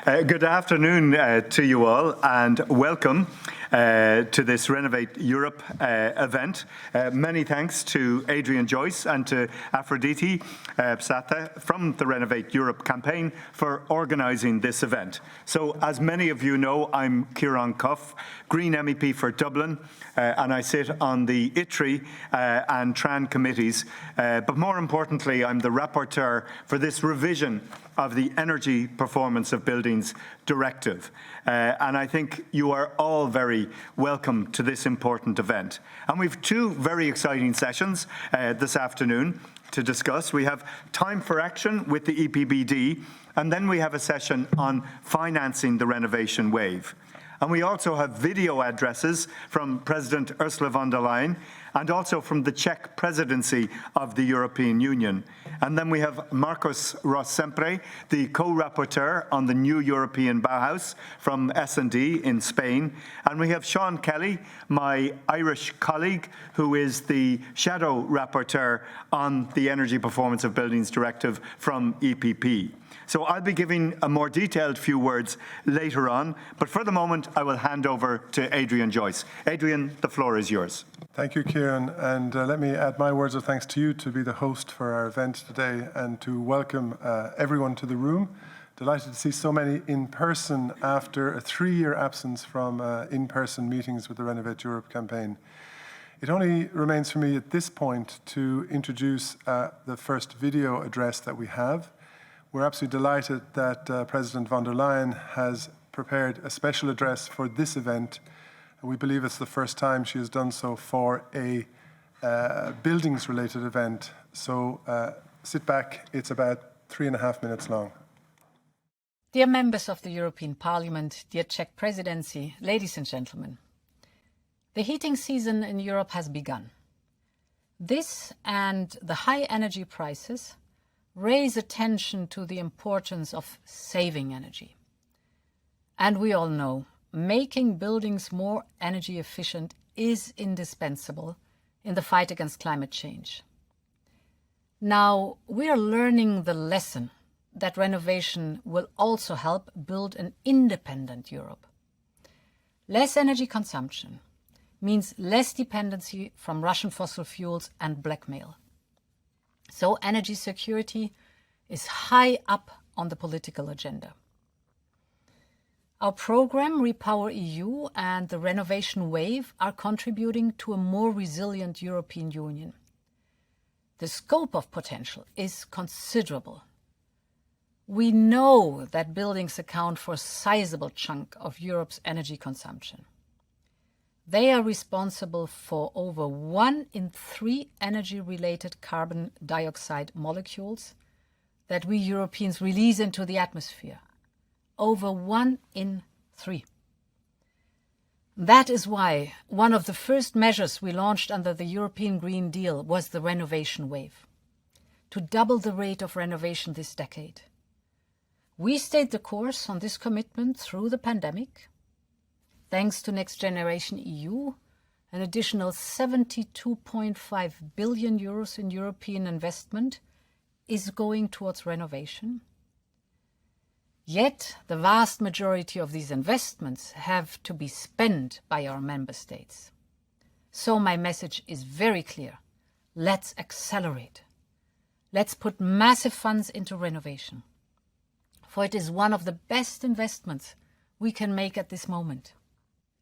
Good afternoon to you all, and welcome to this Renovate Europe event. Many thanks to Adrian Joyce and to Aphrodite Psata from the Renovate Europe campaign for organising this event. So, as many of you know, I'm Ciarán Cuffe, Green MEP for Dublin, and I sit on the ITRE and TRAN committees. But more importantly, I'm the rapporteur for this revision of the Energy Performance of Buildings Directive. And I think you are all very welcome to this important event. And we've two very exciting sessions this afternoon to discuss. We have time for action with the EPBD, and then we have a session on financing the Renovation Wave. And we also have video addresses from President Ursula von der Leyen and also from the Czech presidency of the European Union. And then we have Marcos Rossempre, the co-rapporteur on the new European Bauhaus from S&D in Spain. And we have Sean Kelly, my Irish colleague, who is the shadow rapporteur on the Energy Performance of Buildings Directive from EPP. So I'll be giving a more detailed few words later on, but for the moment I will hand over to Adrian Joyce. Adrian, the floor is yours. Thank you, Ciarán, and let me add my words of thanks to you to be the host for our event today and to welcome everyone to the room. Delighted to see so many in person after a 3-year absence from in-person meetings with the Renovate Europe campaign. It only remains for me at this point to introduce the first video address that we have. We're absolutely delighted that President von der Leyen has prepared a special address for this event. We believe it's the first time she has done so for a buildings-related event. So sit back, it's about 3.5 minutes long. Dear members of the European Parliament, dear Czech presidency, ladies and gentlemen, the heating season in Europe has begun. This and the high energy prices raise attention to the importance of saving energy. And we all know, making buildings more energy efficient is indispensable in the fight against climate change. Now, we are learning the lesson that renovation will also help build an independent Europe. Less energy consumption means less dependency from Russian fossil fuels and blackmail. So energy security is high up on the political agenda. Our program, Repower EU, and the Renovation Wave are contributing to a more resilient European Union. The scope of potential is considerable. We know that buildings account for a sizable chunk of Europe's energy consumption. They are responsible for over 1 in 3 energy-related carbon dioxide molecules that we Europeans release into the atmosphere. Over 1 in 3. That is why one of the first measures we launched under the European Green Deal was the Renovation Wave, to double the rate of renovation this decade. We stayed the course on this commitment through the pandemic. Thanks to Next Generation EU, an additional 72.5 billion euros in European investment is going towards renovation. Yet, the vast majority of these investments have to be spent by our member states. So my message is very clear. Let's accelerate. Let's put massive funds into renovation. For it is one of the best investments we can make at this moment.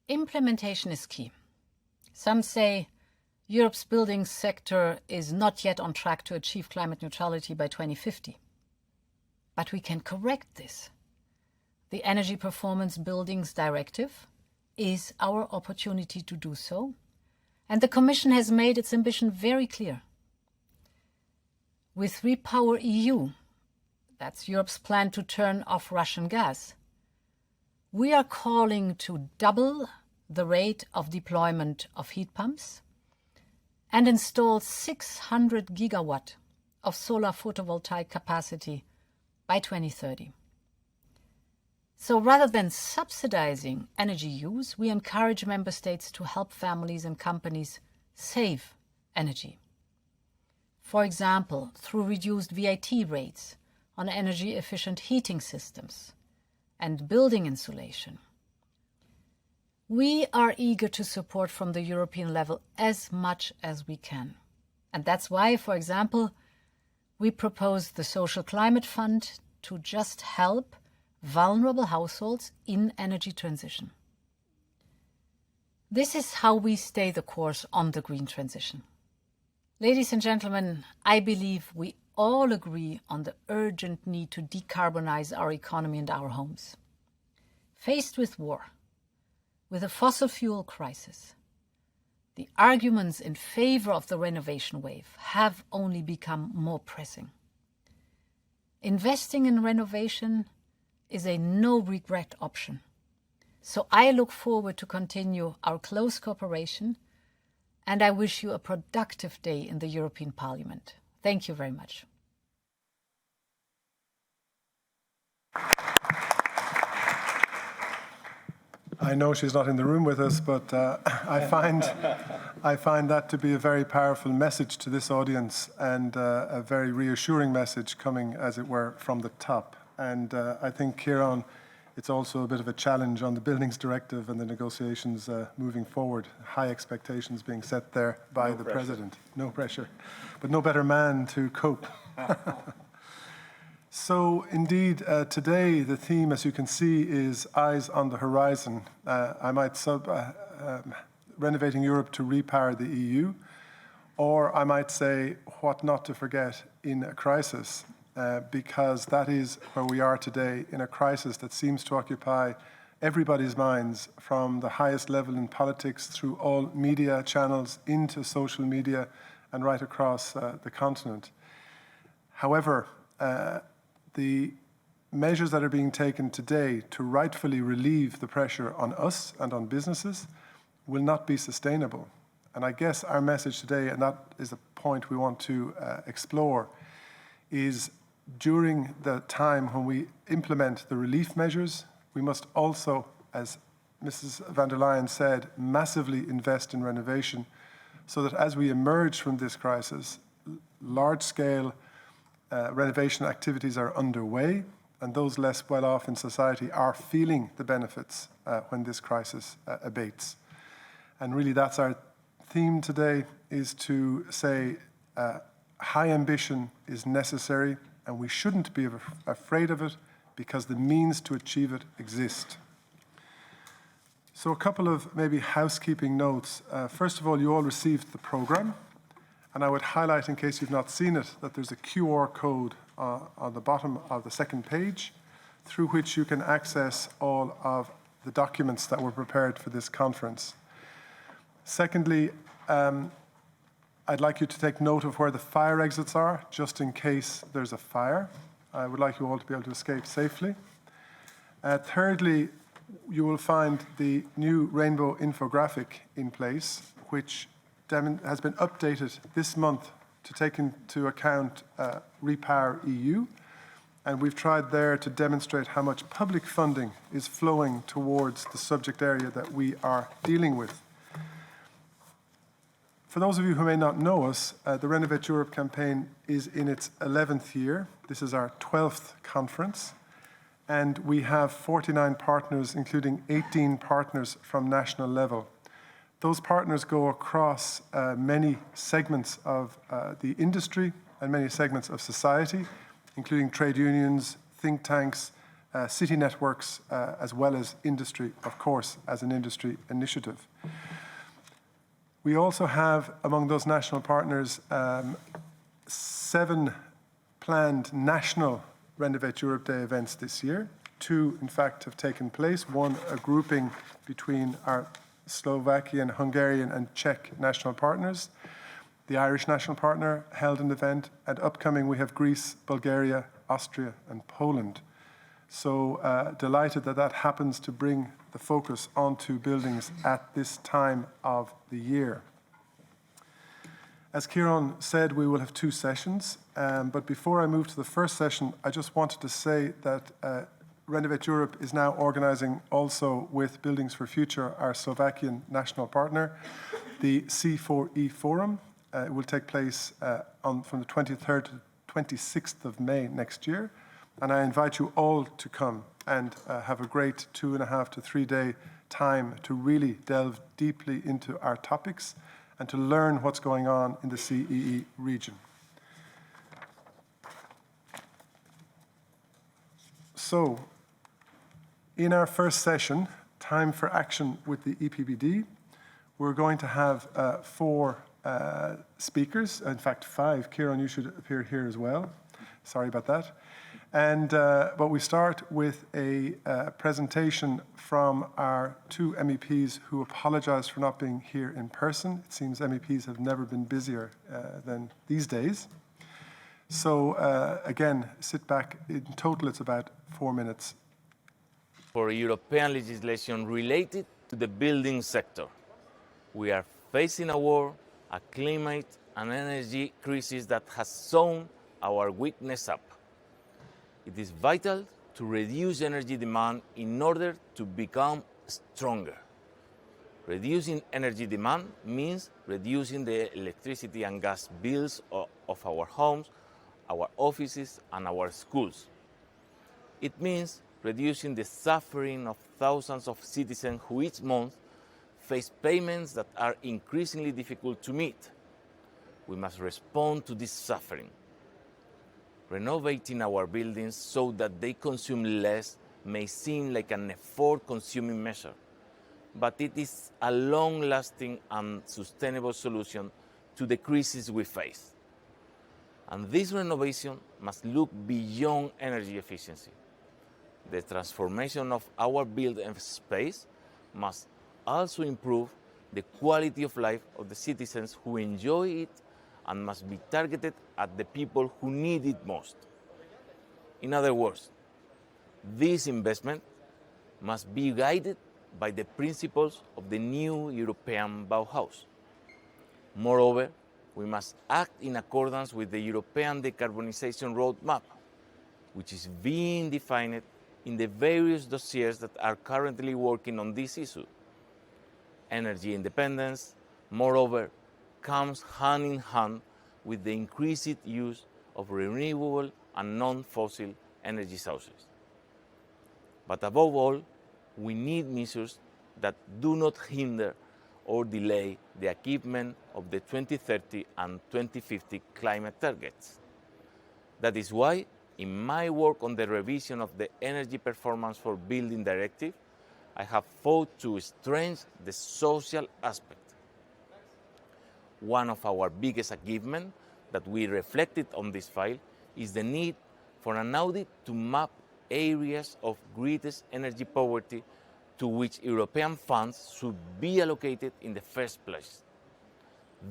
Implementation is key. Some say Europe's building sector is not yet on track to achieve climate neutrality by 2050. But we can correct this. The Energy Performance Buildings Directive is our opportunity to do so, and the Commission has made its ambition very clear. With Repower EU, that's Europe's plan to turn off Russian gas, we are calling to double the rate of deployment of heat pumps and install 600 gigawatt of solar photovoltaic capacity by 2030. So rather than subsidizing energy use, we encourage member states to help families and companies save energy. For example, through reduced VAT rates on energy-efficient heating systems and building insulation. We are eager to support from the European level as much as we can. And that's why, for example, we propose the Social Climate Fund to just help vulnerable households in energy transition. This is how we stay the course on the green transition. Ladies and gentlemen, I believe we all agree on the urgent need to decarbonize our economy and our homes. Faced with war, with a fossil fuel crisis, the arguments in favor of the renovation wave have only become more pressing. Investing in renovation is a no-regret option. So I look forward to continue our close cooperation, and I wish you a productive day in the European Parliament. Thank you very much. I know she's not in the room with us, but I find that to be a very powerful message to this audience, and a very reassuring message coming, as it were, from the top. And I think, Ciarán, it's also a bit of a challenge on the Buildings Directive and the negotiations moving forward. High expectations being set there by the President. No pressure, but no better man to cope. So indeed, today the theme, as you can see, is Eyes on the Horizon. I might Renovating Europe to Repower the EU, or I might say what not to forget in a crisis, because that is where we are today, in a crisis that seems to occupy everybody's minds, from the highest level in politics through all media channels into social media and right across the continent. However, the measures that are being taken today to rightfully relieve the pressure on us and on businesses will not be sustainable. And I guess our message today, and that is a point we want to explore, is during the time when we implement the relief measures, we must also, as Mrs. van der Leyen said, massively invest in renovation, so that as we emerge from this crisis, large-scale renovation activities are underway, and those less well off in society are feeling the benefits when this crisis abates. And really that's our theme today, is to say high ambition is necessary, and we shouldn't be afraid of it, because the means to achieve it exist. So a couple of maybe housekeeping notes. First of all, you all received the program. And I would highlight, in case you've not seen it, that there's a QR code on the bottom of the second page, through which you can access all of the documents that were prepared for this conference. Secondly, I'd like you to take note of where the fire exits are, just in case there's a fire. I would like you all to be able to escape safely. Thirdly, you will find the new rainbow infographic in place, which has been updated this month to take into account Repower EU. And we've tried there to demonstrate how much public funding is flowing towards the subject area that we are dealing with. For those of you who may not know us, the Renovate Europe campaign is in its 11th year. This is our 12th conference. And we have 49 partners, including 18 partners from national level. Those partners go across many segments of the industry and many segments of society, including trade unions, think tanks, city networks, as well as industry, of course, as an industry initiative. We also have, among those national partners, 7 planned national Renovate Europe Day events this year. 2, in fact, have taken place. 1, a grouping between our Slovakian, Hungarian and Czech national partners. The Irish national partner held an event, and upcoming we have Greece, Bulgaria, Austria and Poland. So delighted that that happens to bring the focus onto buildings at this time of the year. As Ciarán said, we will have 2 sessions, but before I move to the first session, I just wanted to say that Renovate Europe is now organising also with Buildings for Future, our Slovakian national partner, the C4E Forum. It will take place from the 23rd to 26th of May next year. And I invite you all to come. and have a great 2.5 to 3 day time to really delve deeply into our topics and to learn what's going on in the CEE region. So, in our first session, Time for Action with the EPBD, we're going to have 4 speakers, in fact 5. Ciarán, you should appear here as well. Sorry about that. And but we start with a presentation from our 2 MEPs who apologize for not being here in person. It seems MEPs have never been busier than these days. So again, sit back. In total, it's about 4 minutes. For European legislation related to the building sector, we are facing a war, a climate and energy crisis that has shown our weakness up. It is vital to reduce energy demand in order to become stronger. Reducing energy demand means reducing the electricity and gas bills of our homes, our offices, and our schools. It means reducing the suffering of thousands of citizens who each month face payments that are increasingly difficult to meet. We must respond to this suffering. Renovating our buildings so that they consume less may seem like an effort-consuming measure, but it is a long-lasting and sustainable solution to the crisis we face. And this renovation must look beyond energy efficiency. The transformation of our built space must also improve the quality of life of the citizens who enjoy it and must be targeted at the people who need it most. In other words, this investment must be guided by the principles of the new European Bauhaus. Moreover, we must act in accordance with the European decarbonization roadmap, which is being defined in the various dossiers that are currently working on this issue. Energy independence, moreover, comes hand in hand with the increased use of renewable and non-fossil energy sources. But above all, we need measures that do not hinder or delay the achievement of the 2030 and 2050 climate targets. That is why, in my work on the revision of the Energy Performance for Building Directive, I have fought to strengthen the social aspect. One of our biggest achievements that we reflected on this file is the need for an audit to map areas of greatest energy poverty to which European funds should be allocated in the first place.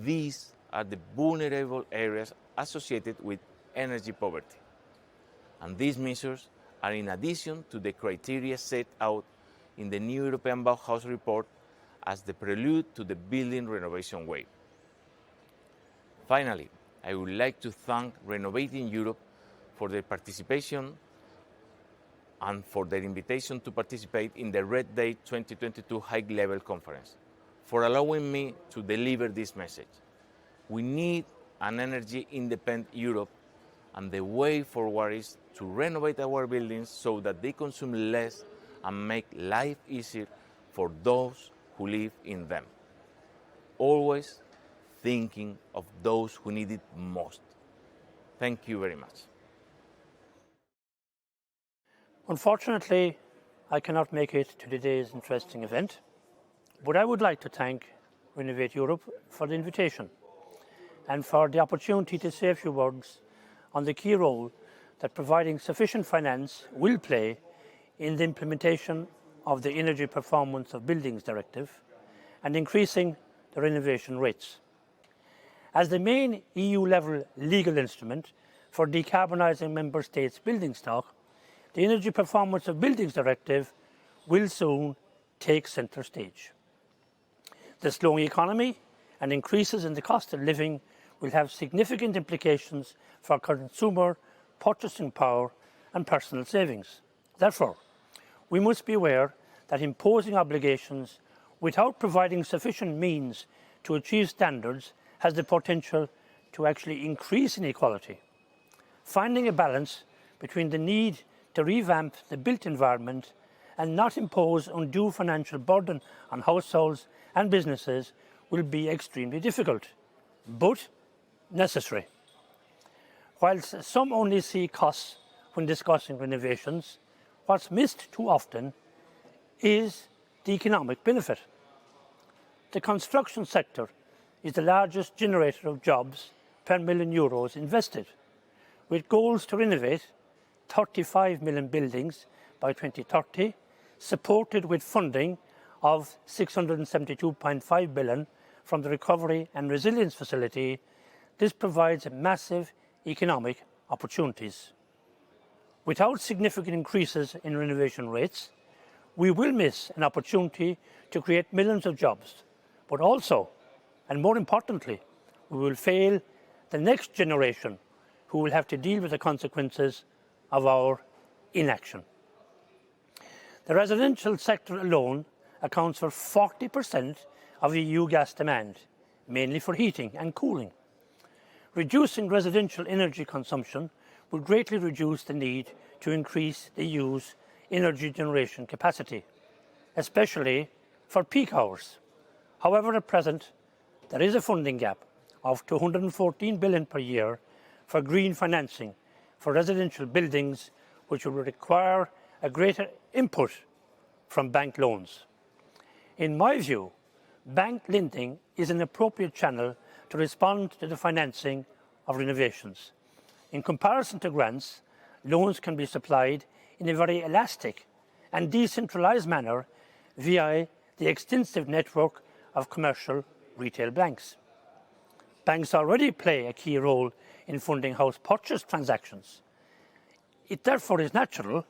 These are the vulnerable areas associated with energy poverty. And these measures are in addition to the criteria set out in the new European Bauhaus report as the prelude to the building renovation wave. Finally, I would like to thank Renovating Europe for their participation and for their invitation to participate in the REDay2022 High-level Conference, for allowing me to deliver this message. We need an energy-independent Europe, and the way forward is to renovate our buildings so that they consume less and make life easier for those who live in them. Always thinking of those who need it most. Thank you very much. Unfortunately, I cannot make it to today's interesting event, but I would like to thank Renovate Europe for the invitation and for the opportunity to say a few words on the key role that providing sufficient finance will play in the implementation of the Energy Performance of Buildings Directive and increasing the renovation rates. As the main EU-level legal instrument for decarbonising member states' building stock, the Energy Performance of Buildings Directive will soon take centre stage. The slowing economy and increases in the cost of living will have significant implications for consumer purchasing power and personal savings. Therefore, we must be aware that imposing obligations without providing sufficient means to achieve standards has the potential to actually increase inequality. Finding a balance between the need to revamp the built environment and not impose undue financial burden on households and businesses will be extremely difficult, but necessary. Whilst some only see costs when discussing renovations, what's missed too often is the economic benefit. The construction sector is the largest generator of jobs per million euros invested, with goals to renovate 35 million buildings by 2030, supported with funding of 672.5 billion from the Recovery and Resilience Facility. This provides massive economic opportunities. Without significant increases in renovation rates, we will miss an opportunity to create millions of jobs, but also, and more importantly, we will fail the next generation who will have to deal with the consequences of our inaction. The residential sector alone accounts for 40% of EU gas demand, mainly for heating and cooling. Reducing residential energy consumption will greatly reduce the need to increase the EU's energy generation capacity, especially for peak hours. However, at present, there is a funding gap of 214 billion per year for green financing for residential buildings, which will require a greater input from bank loans. In my view, bank lending is an appropriate channel to respond to the financing of renovations. In comparison to grants, loans can be supplied in a very elastic and decentralised manner via the extensive network of commercial retail banks. Banks already play a key role in funding house purchase transactions. It therefore is natural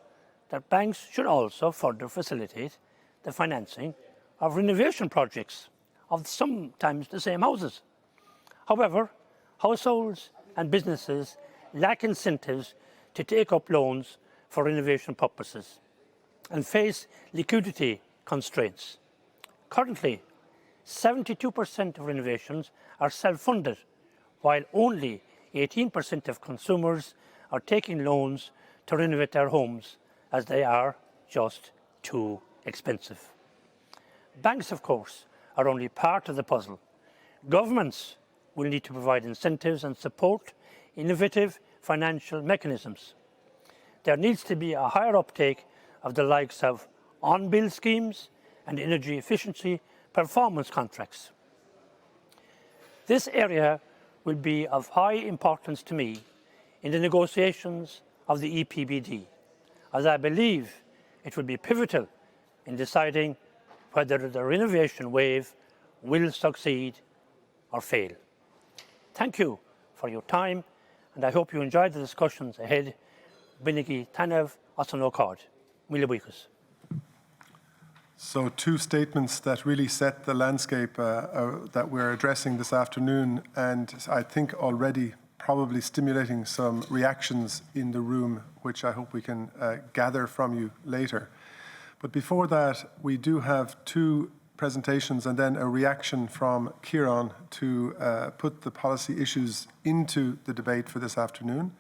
that banks should also further facilitate the financing of renovation projects of sometimes the same houses. However, households and businesses lack incentives to take up loans for renovation purposes and face liquidity constraints. Currently, 72% of renovations are self-funded, while only 18% of consumers are taking loans to renovate their homes as they are just too expensive. Banks, of course, are only part of the puzzle. Governments will need to provide incentives and support innovative financial mechanisms. There needs to be a higher uptake of the likes of on-bill schemes and energy efficiency performance contracts. This area will be of high importance to me in the negotiations of the EPBD, as I believe it will be pivotal in deciding whether the Renovation Wave will succeed or fail. Thank you for your time, and I hope you enjoyed the discussions ahead. Binigi Tanev Asanokard. Milibuikus. So two statements that really set the landscape that we're addressing this afternoon, and I think already probably stimulating some reactions in the room, which I hope we can gather from you later. But before that, we do have two presentations and then a reaction from Ciarán to put the policy issues into the debate for this afternoon.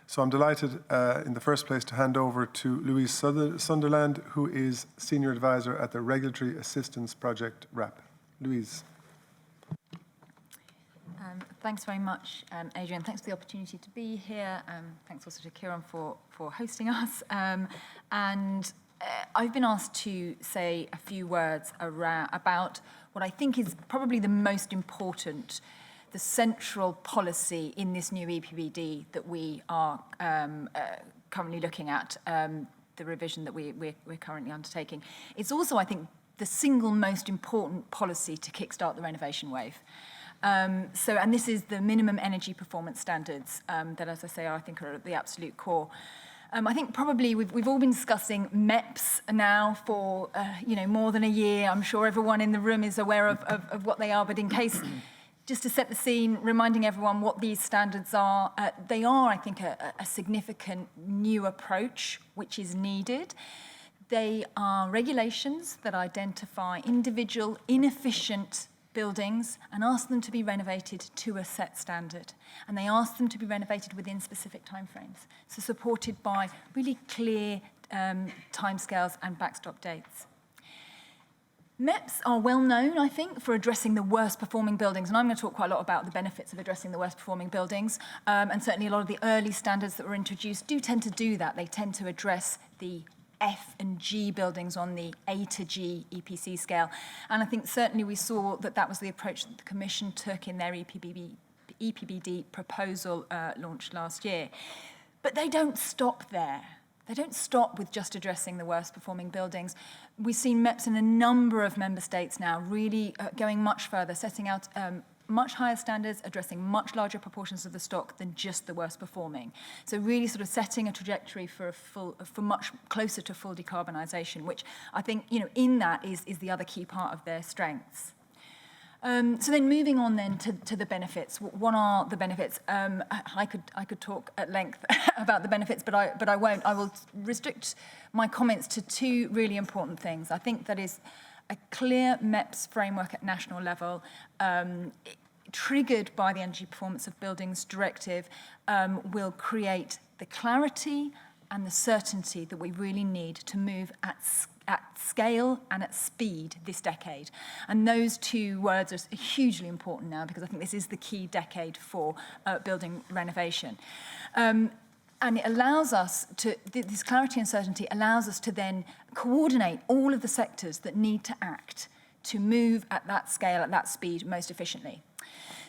So I'm delighted in the first place to hand over to Louise Sunderland, who is Senior Advisor at the Regulatory Assistance Project, RAP. Louise. Thanks very much, Adrian. Thanks for the opportunity to be here. Thanks also to Ciarán for hosting us. I've been asked to say a few words about what I think is probably the most important, the central policy in this new EPBD that we are currently looking at, the revision that we're currently undertaking. It's also, I think, the single most important policy to kickstart the Renovation Wave. And this is the minimum energy performance standards that, as I say, I think are at the absolute core. I think probably we've all been discussing MEPS now for more than a year. I'm sure everyone in the room is aware of what they are, but in case, just to set the scene, reminding everyone what these standards are, they are, I think, a significant new approach which is needed. They are regulations that identify individual inefficient buildings and asked them to be renovated to a set standard. And they asked them to be renovated within specific timeframes, so supported by really clear timescales and backstop dates. MEPS are well known, I think, for addressing the worst performing buildings, and I'm going to talk quite a lot about the benefits of addressing the worst performing buildings, and certainly a lot of the early standards that were introduced do tend to do that. They tend to address the F and G buildings on the A to G EPC scale, and I think certainly we saw that that was the approach that the Commission took in their EPBD proposal launched last year. But they don't stop there. They don't stop with just addressing the worst performing buildings. We've seen MEPS in a number of member states now really going much further, setting out much higher standards, addressing much larger proportions of the stock than just the worst performing. So really sort of setting a trajectory for much closer to full decarbonisation, which I think, in that is the other key part of their strengths. So then moving on then to the benefits. What are the benefits? I could talk at length about the benefits, but I won't. I will restrict my comments to two really important things. I think that is a clear MEPS framework at national level, triggered by the Energy Performance of Buildings Directive, will create the clarity and the certainty that we really need to move at scale and at speed this decade. And those two words are hugely important now, because I think this is the key decade for building renovation. And it allows us to, this clarity and certainty allows us to then coordinate all of the sectors that need to act to move at that scale, at that speed, most efficiently.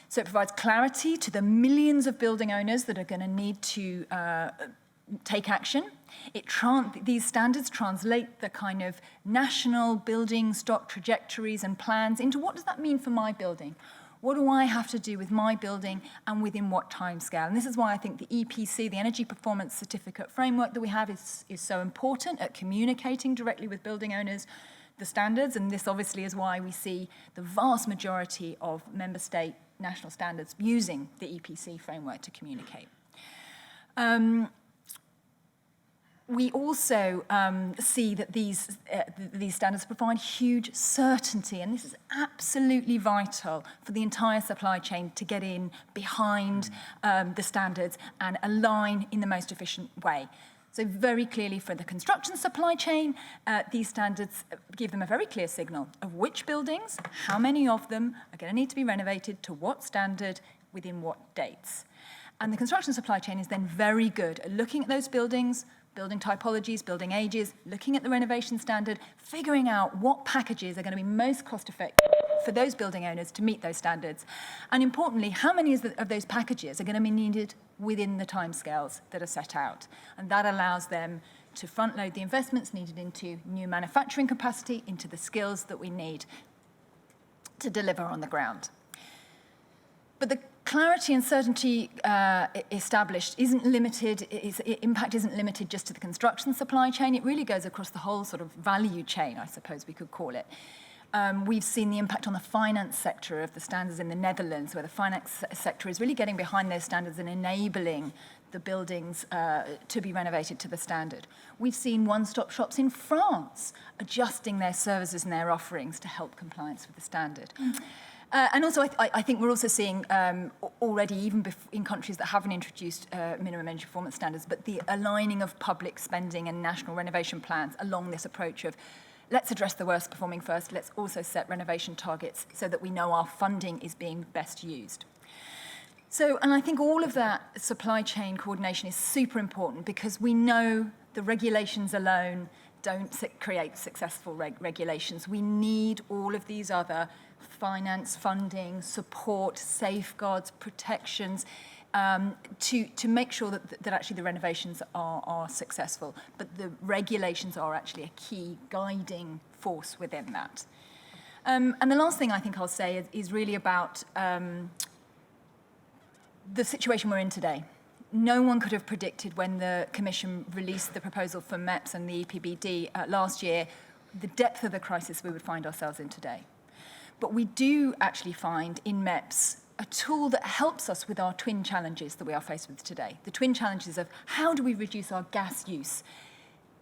So it provides clarity to the millions of building owners that are going to need to take action. These standards translate the kind of national building stock trajectories and plans into what does that mean for my building? What do I have to do with my building and within what timescale? And this is why I think the EPC, the Energy Performance Certificate framework that we have is so important at communicating directly with building owners the standards. And this obviously is why we see the vast majority of member state national standards using the EPC framework to communicate. We also see that these standards provide huge certainty, and this is absolutely vital for the entire supply chain to get in behind the standards and align in the most efficient way. So very clearly for the construction supply chain, these standards give them a very clear signal of which buildings, how many of them are going to need to be renovated, to what standard, within what dates. And the construction supply chain is then very good at looking at those buildings, building typologies, building ages, looking at the renovation standard, figuring out what packages are going to be most cost-effective for those building owners to meet those standards. And importantly, how many of those packages are going to be needed within the timescales that are set out. And that allows them to front-load the investments needed into new manufacturing capacity, into the skills that we need to deliver on the ground. But the clarity and certainty established isn't limited, impact isn't limited just to the construction supply chain. It really goes across the whole sort of value chain, I suppose we could call it. We've seen the impact on the finance sector of the standards in the Netherlands, where the finance sector is really getting behind those standards and enabling the buildings to be renovated to the standard. We've seen one-stop shops in France adjusting their services and their offerings to help compliance with the standard. And also, I think we're also seeing already, even in countries that haven't introduced minimum energy performance standards, but the aligning of public spending and national renovation plans along this approach of let's address the worst performing first, let's also set renovation targets so that we know our funding is being best used. So, and I think all of that supply chain coordination is super important, because we know the regulations alone don't create successful regulations. We need all of these other finance, funding, support, safeguards, protections, to make sure that actually the renovations are successful. But the regulations are actually a key guiding force within that. And the last thing I think I'll say is really about the situation we're in today. No one could have predicted, when the Commission released the proposal for MEPS and the EPBD last year, the depth of the crisis we would find ourselves in today. But we do actually find in MEPS a tool that helps us with our twin challenges that we are faced with today. The twin challenges of how do we reduce our gas use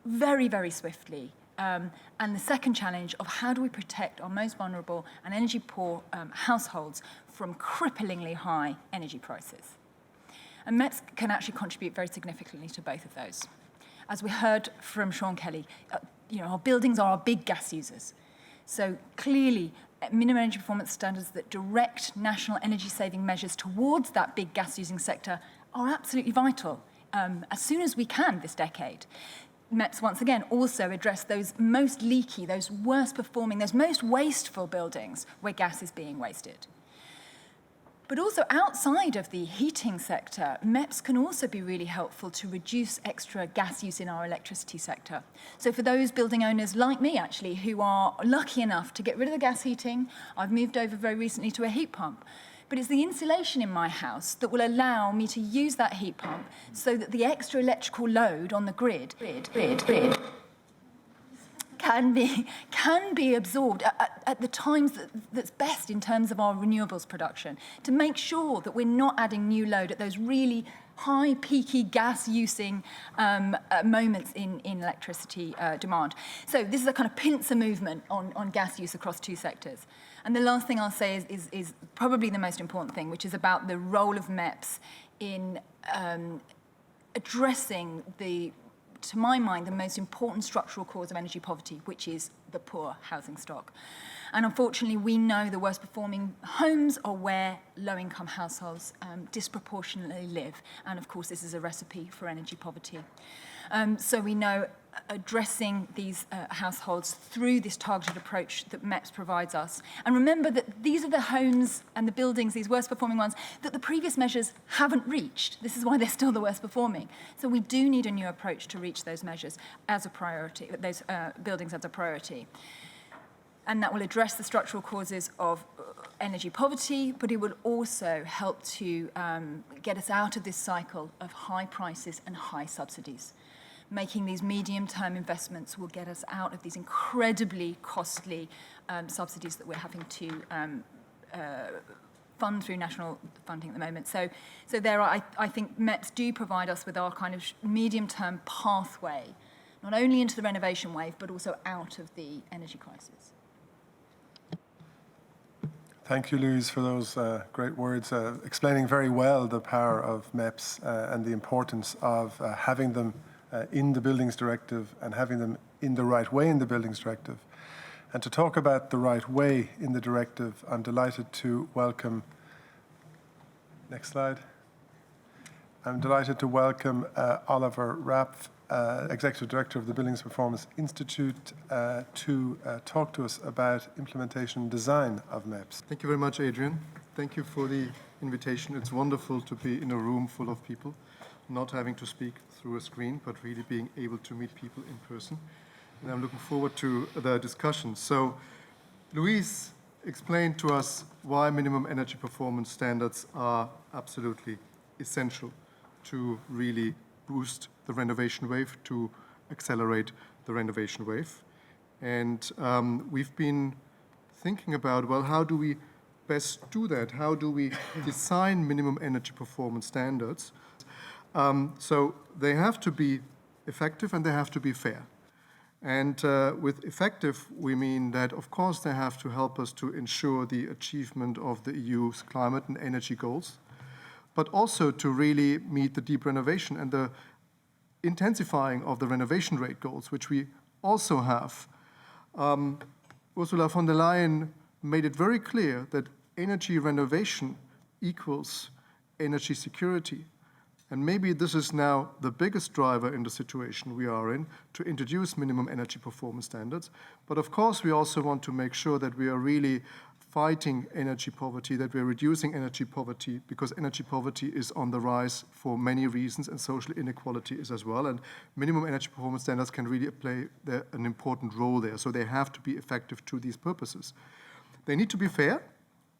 very, very swiftly and the second challenge of how do we protect our most vulnerable and energy-poor households from cripplingly high energy prices. And MEPS can actually contribute very significantly to both of those. As we heard from Ciarán Cuffe, our buildings are our big gas users. So clearly, minimum energy performance standards that direct national energy-saving measures towards that big gas-using sector are absolutely vital as soon as we can this decade. MEPS, once again, also address those most leaky, those worst performing, those most wasteful buildings where gas is being wasted. But also outside of the heating sector, MEPS can also be really helpful to reduce extra gas use in our electricity sector. So for those building owners like me, actually, who are lucky enough to get rid of the gas heating, I've moved over very recently to a heat pump. But it's the insulation in my house that will allow me to use that heat pump so that the extra electrical load on the grid can be absorbed at the times that's best in terms of our renewables production, to make sure that we're not adding new load at those really high, peaky gas-using moments in electricity demand. So this is a kind of pincer movement on gas use across two sectors. And the last thing I'll say is probably the most important thing, which is about the role of MEPS in addressing to my mind, the most important structural cause of energy poverty, which is the poor housing stock. And unfortunately, we know the worst performing homes are where low-income households disproportionately live. And of course, this is a recipe for energy poverty. So we know addressing these households through this targeted approach that MEPS provides us. And remember that these are the homes and the buildings, these worst performing ones, that the previous measures haven't reached. This is why they're still the worst performing. So we do need a new approach to reach those measures as a priority, those buildings as a priority. And that will address the structural causes of energy poverty, but it will also help to get us out of this cycle of high prices and high subsidies. Making these medium-term investments will get us out of these incredibly costly subsidies that we're having to fund through national funding at the moment. So there are, I think MEPS do provide us with our kind of medium-term pathway, not only into the renovation wave, but also out of the energy crisis. Thank you, Louise, for those great words, explaining very well the power of MEPS and the importance of having them in the Buildings Directive and having them in the right way in the Buildings Directive. And to talk about the right way in the directive, I'm delighted to welcome, next slide. I'm delighted to welcome Oliver Rapf, Executive Director of the Buildings Performance Institute, to talk to us about implementation and design of MEPS. Thank you very much, Adrian. Thank you for the invitation. It's wonderful to be in a room full of people, not having to speak through a screen, but really being able to meet people in person. And I'm looking forward to the discussion. So Louise explained to us why minimum energy performance standards are absolutely essential to really boost the renovation wave, to accelerate the renovation wave. And we've been thinking about, well, how do we best do that? How do we design minimum energy performance standards? So they have to be effective and they have to be fair. And with effective, we mean that, of course, they have to help us to ensure the achievement of the EU's climate and energy goals, but also to really meet the deep renovation and the intensifying of the renovation rate goals, which we also have. Ursula von der Leyen made it very clear that energy renovation equals energy security. And maybe this is now the biggest driver in the situation we are in, to introduce minimum energy performance standards. But of course, we also want to make sure that we are really fighting energy poverty, that we're reducing energy poverty, because energy poverty is on the rise for many reasons, and social inequality is as well. And minimum energy performance standards can really play an important role there. So they have to be effective to these purposes. They need to be fair,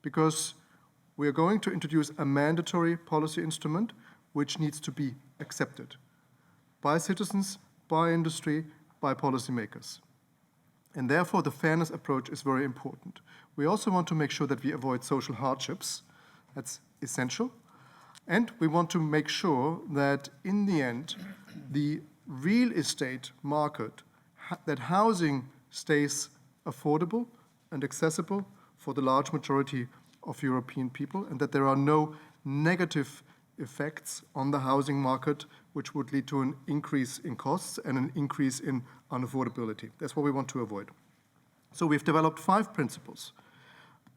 because we are going to introduce a mandatory policy instrument which needs to be accepted by citizens, by industry, by policymakers. And therefore, the fairness approach is very important. We also want to make sure that we avoid social hardships. That's essential. And we want to make sure that, in the end, the real estate market that housing stays affordable and accessible for the large majority of European people, and that there are no negative effects on the housing market which would lead to an increase in costs and an increase in unaffordability. That's what we want to avoid. So we've developed 5 principles,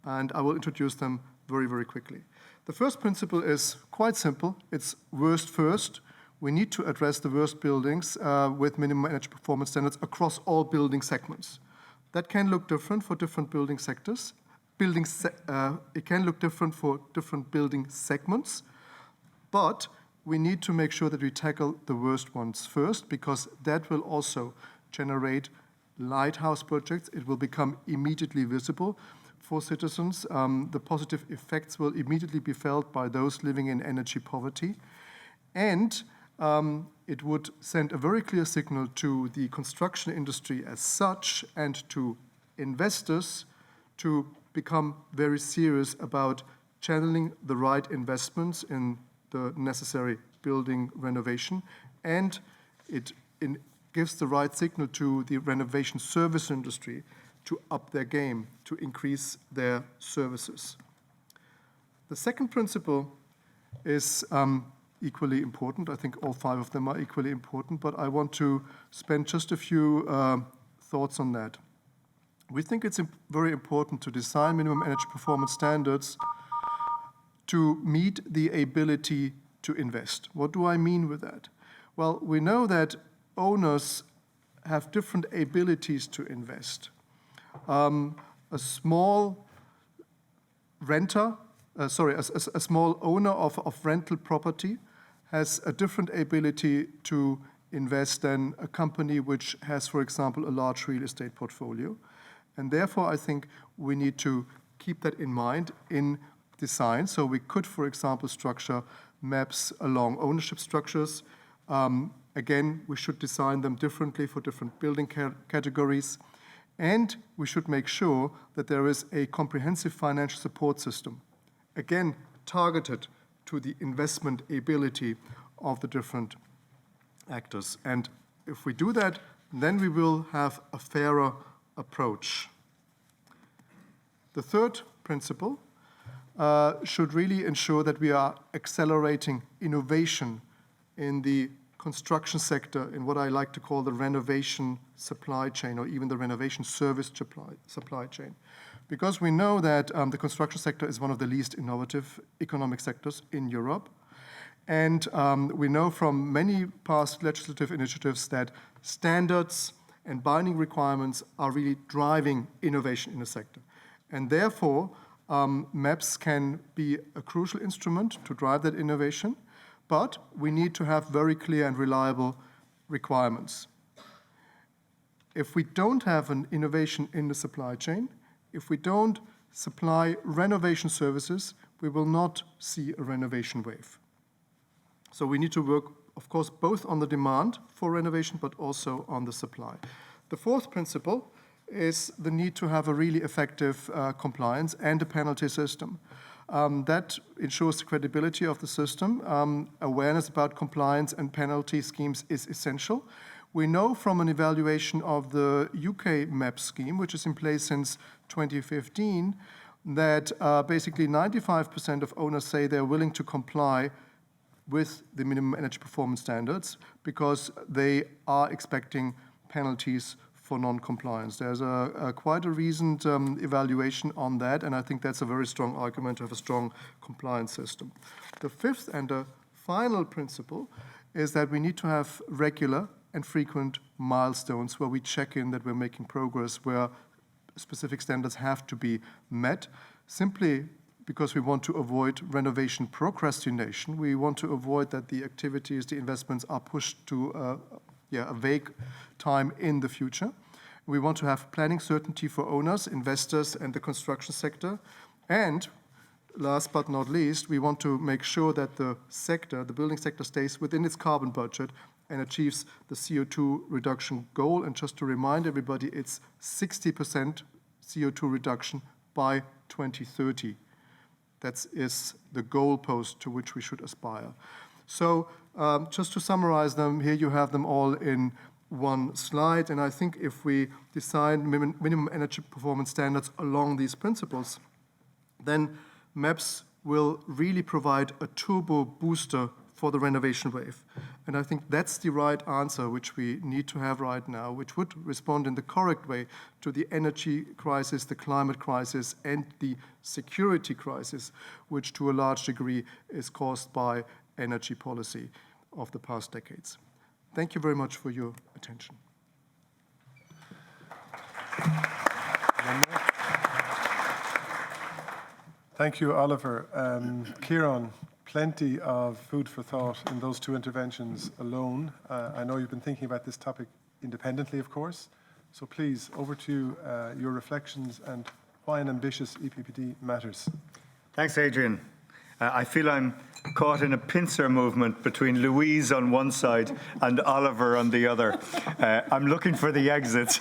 and I will introduce them very, very quickly. The first principle is quite simple. It's worst first. We need to address the worst buildings with minimum energy performance standards across all building segments. That can look different for different building sectors. It can look different for different building segments, but we need to make sure that we tackle the worst ones first, because that will also generate lighthouse projects. It will become immediately visible for citizens. The positive effects will immediately be felt by those living in energy poverty. And it would send a very clear signal to the construction industry as such and to investors to become very serious about channeling the right investments in the necessary building renovation. And it gives the right signal to the renovation service industry to up their game, to increase their services. The second principle is equally important. I think all 5 of them are equally important, but I want to spend just a few thoughts on that. We think it's very important to design minimum energy performance standards to meet the ability to invest. What do I mean with that? Well, we know that owners have different abilities to invest. A small small owner of rental property has a different ability to invest than a company which has, for example, a large real estate portfolio. And therefore, I think we need to keep that in mind in design. So we could, for example, structure MEPS along ownership structures. Again, we should design them differently for different building categories. And we should make sure that there is a comprehensive financial support system, again, targeted to the investment ability of the different actors. And if we do that, then we will have a fairer approach. The third principle should really ensure that we are accelerating innovation in the construction sector, in what I like to call the renovation supply chain, or even the renovation service supply chain. Because we know that the construction sector is one of the least innovative economic sectors in Europe. And we know from many past legislative initiatives that standards and binding requirements are really driving innovation in the sector. And therefore, MEPS can be a crucial instrument to drive that innovation, but we need to have very clear and reliable requirements. If we don't have an innovation in the supply chain, if we don't supply renovation services, we will not see a renovation wave. So we need to work, of course, both on the demand for renovation, but also on the supply. The fourth principle is the need to have a really effective compliance and a penalty system. That ensures the credibility of the system. Awareness about compliance and penalty schemes is essential. We know from an evaluation of the UK MEPS scheme, which is in place since 2015, that basically 95% of owners say they're willing to comply with the minimum energy performance standards because they are expecting penalties for non-compliance. There's quite a recent evaluation on that, and I think that's a very strong argument to have a strong compliance system. The fifth and the final principle is that we need to have regular and frequent milestones where we check in that we're making progress, where specific standards have to be met, simply because we want to avoid renovation procrastination. We want to avoid that the activities, the investments are pushed to a vague time in the future. We want to have planning certainty for owners, investors, and the construction sector. And last but not least, we want to make sure that the building sector, stays within its carbon budget and achieves the CO2 reduction goal. And just to remind everybody, it's 60% CO2 reduction by 2030. That is the goalpost to which we should aspire. So just to summarize them, here you have them all in one slide. And I think if we design minimum energy performance standards along these principles, then MEPS will really provide a turbo booster for the renovation wave. And I think that's the right answer which we need to have right now, which would respond in the correct way to the energy crisis, the climate crisis, and the security crisis, which to a large degree is caused by energy policy of the past decades. Thank you very much for your attention. Thank you, Oliver. Ciarán, plenty of food for thought in those two interventions alone. I know you've been thinking about this topic independently, of course. So please, over to your reflections and why an ambitious EPBD matters. Thanks, Adrian. I feel I'm caught in a pincer movement between Louise on one side and Oliver on the other. I'm looking for the exits.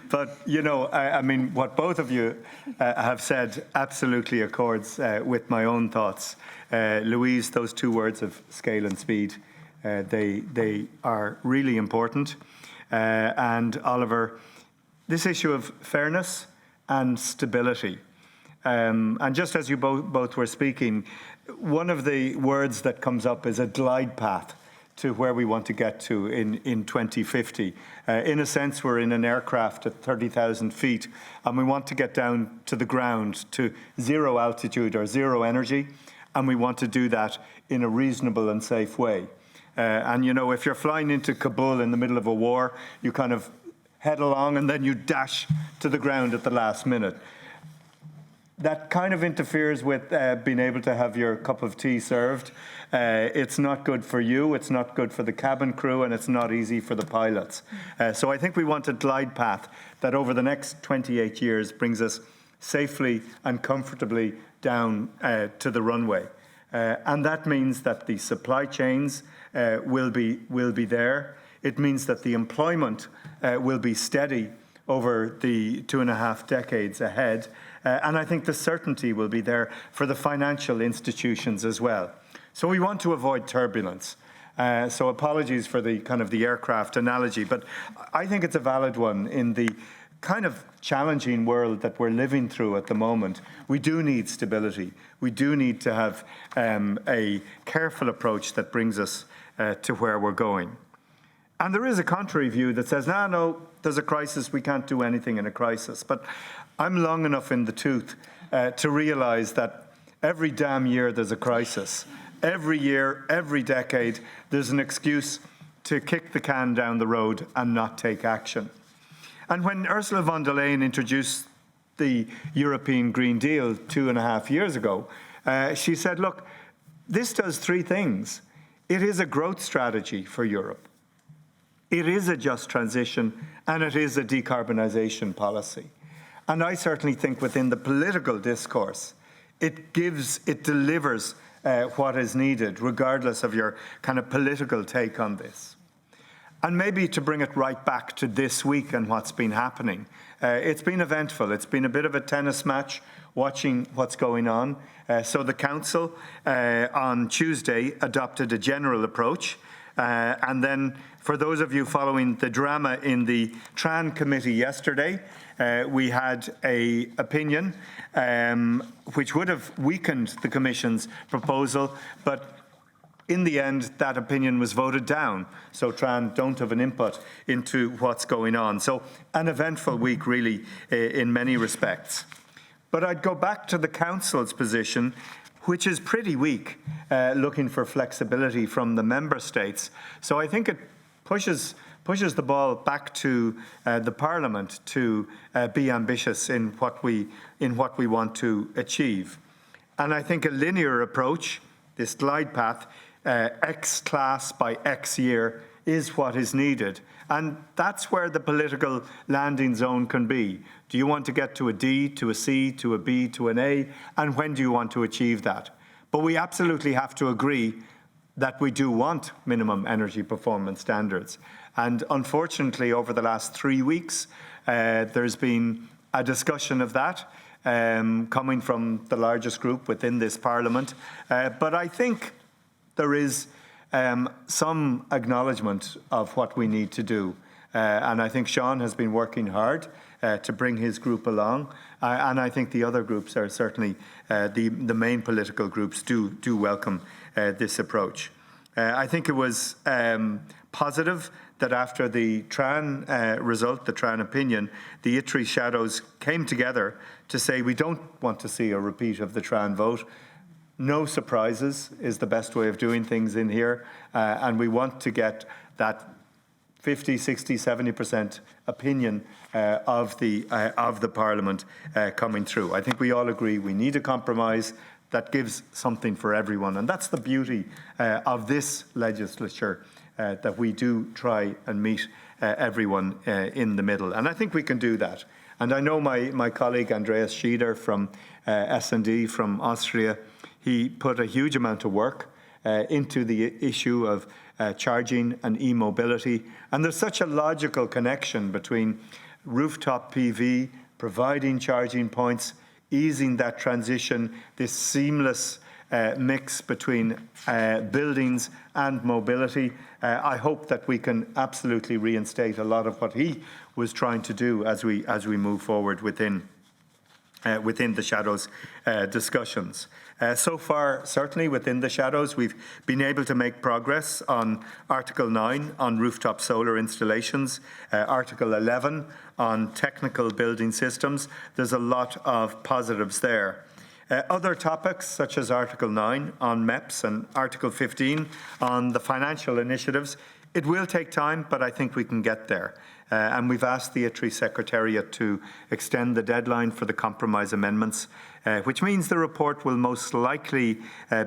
But, you know, I mean, what both of you have said absolutely accords with my own thoughts. Louise, those two words of scale and speed, they are really important. And Oliver, this issue of fairness and stability. And just as you both were speaking, one of the words that comes up is a glide path to where we want to get to in 2050. In a sense, we're in an aircraft at 30,000 feet, and we want to get down to the ground to zero altitude or zero energy, and we want to do that in a reasonable and safe way. And, you know, if you're flying into Kabul in the middle of a war, you kind of head along and then you dash to the ground at the last minute. That kind of interferes with being able to have your cup of tea served. It's not good for you, it's not good for the cabin crew, and it's not easy for the pilots. So I think we want a glide path that over the next 28 years brings us safely and comfortably down to the runway. And that means that the supply chains will be there. It means that the employment will be steady over the 2.5 decades ahead. And I think the certainty will be there for the financial institutions as well. So we want to avoid turbulence. So apologies for the kind of the aircraft analogy, but I think it's a valid one in the kind of challenging world that we're living through at the moment. We do need stability. We do need to have a careful approach that brings us to where we're going. And there is a contrary view that says, no, there's a crisis, we can't do anything in a crisis. But I'm long enough in the tooth to realize that every damn year there's a crisis. Every year, every decade, there's an excuse to kick the can down the road and not take action. And when Ursula von der Leyen introduced the European Green Deal 2.5 years ago, she said, look, this does three things. It is a growth strategy for Europe. It is a just transition, and it is a decarbonisation policy. And I certainly think within the political discourse, it delivers what is needed, regardless of your kind of political take on this. And maybe to bring it right back to this week and what's been happening, it's been eventful. It's been a bit of a tennis match, watching what's going on. So the Council on Tuesday adopted a general approach. And then for those of you following the drama in the TRAN committee yesterday, we had an opinion which would have weakened the Commission's proposal, but in the end, that opinion was voted down. So TRAN don't have an input into what's going on. So an eventful week, really, in many respects. But I'd go back to the Council's position, which is pretty weak, looking for flexibility from the member states. So I think it pushes the ball back to the Parliament to be ambitious in what we want to achieve. And I think a linear approach, this glide path, X class by X year, is what is needed. And that's where the political landing zone can be. Do you want to get to a D, to a C, to a B, to an A? And when do you want to achieve that? But we absolutely have to agree that we do want minimum energy performance standards. And unfortunately, over the last 3 weeks, there's been a discussion of that coming from the largest group within this Parliament. But I think there is some acknowledgement of what we need to do. And I think Ciarán has been working hard to bring his group along. And I think the other groups are certainly, the main political groups do welcome this approach. I think it was positive that after the Tran result, the Tran opinion, the ITRI shadows came together to say we don't want to see a repeat of the Tran vote. No surprises is the best way of doing things in here, and we want to get that 50, 60, 70% opinion of the Parliament coming through. I think we all agree we need a compromise that gives something for everyone, and that's the beauty of this legislature, that we do try and meet everyone in the middle, and I think we can do that. And I know my colleague Andreas Schieder from S&D from Austria, he put a huge amount of work into the issue of charging and e-mobility. And there's such a logical connection between rooftop PV, providing charging points, easing that transition, this seamless mix between buildings and mobility. I hope that we can absolutely reinstate a lot of what he was trying to do as we move forward within the Shadows discussions. So far, certainly within the Shadows, we've been able to make progress on Article 9 on rooftop solar installations, Article 11 on technical building systems. There's a lot of positives there. Other topics, such as Article 9 on MEPS and Article 15 on the financial initiatives, it will take time, but I think we can get there. And we've asked the ITRI Secretariat to extend the deadline for the compromise amendments, which means the report will most likely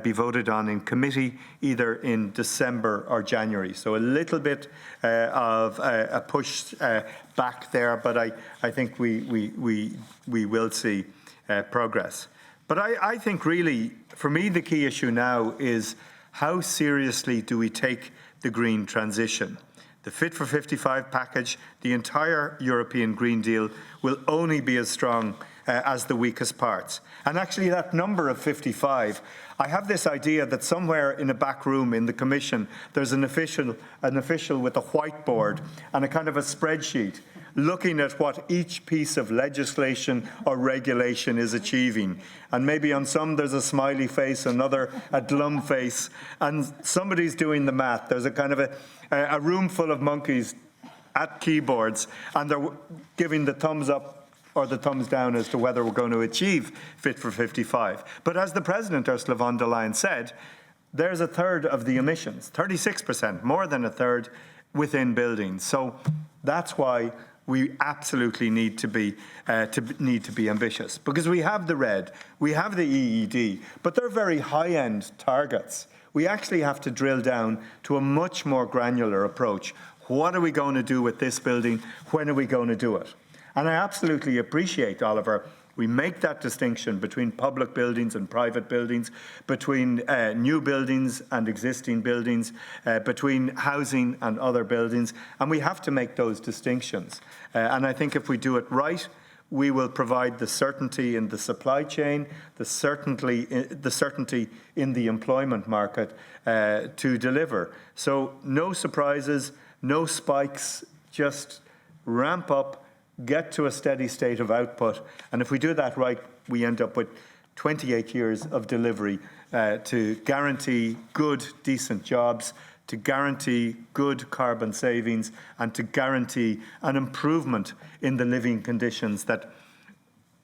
be voted on in committee either in December or January. So a little bit of a push back there, but I think we will see progress. But I think really, for me, the key issue now is how seriously do we take the green transition? The Fit for 55 package, the entire European Green Deal will only be as strong as the weakest parts. And actually that number of 55, I have this idea that somewhere in a back room in the Commission, there's an official with a whiteboard and a kind of a spreadsheet looking at what each piece of legislation or regulation is achieving. And maybe on some there's a smiley face, another a glum face, and somebody's doing the math. There's a kind of a room full of monkeys at keyboards, and they're giving the thumbs up or the thumbs down as to whether we're going to achieve Fit for 55. But as the President, Ursula von der Leyen, said, there's a third of the emissions, 36%, more than a third within buildings. So that's why we absolutely need to be ambitious, because we have the RED, we have the EED, but they're very high-end targets. We actually have to drill down to a much more granular approach. What are we going to do with this building? When are we going to do it? And I absolutely appreciate, Oliver, we make that distinction between public buildings and private buildings, between new buildings and existing buildings, between housing and other buildings, and we have to make those distinctions. And I think if we do it right, we will provide the certainty in the supply chain, the certainty in the employment market to deliver. So no surprises, no spikes, just ramp up, get to a steady state of output. And if we do that right, we end up with 28 years of delivery to guarantee good, decent jobs, to guarantee good carbon savings, and to guarantee an improvement in the living conditions that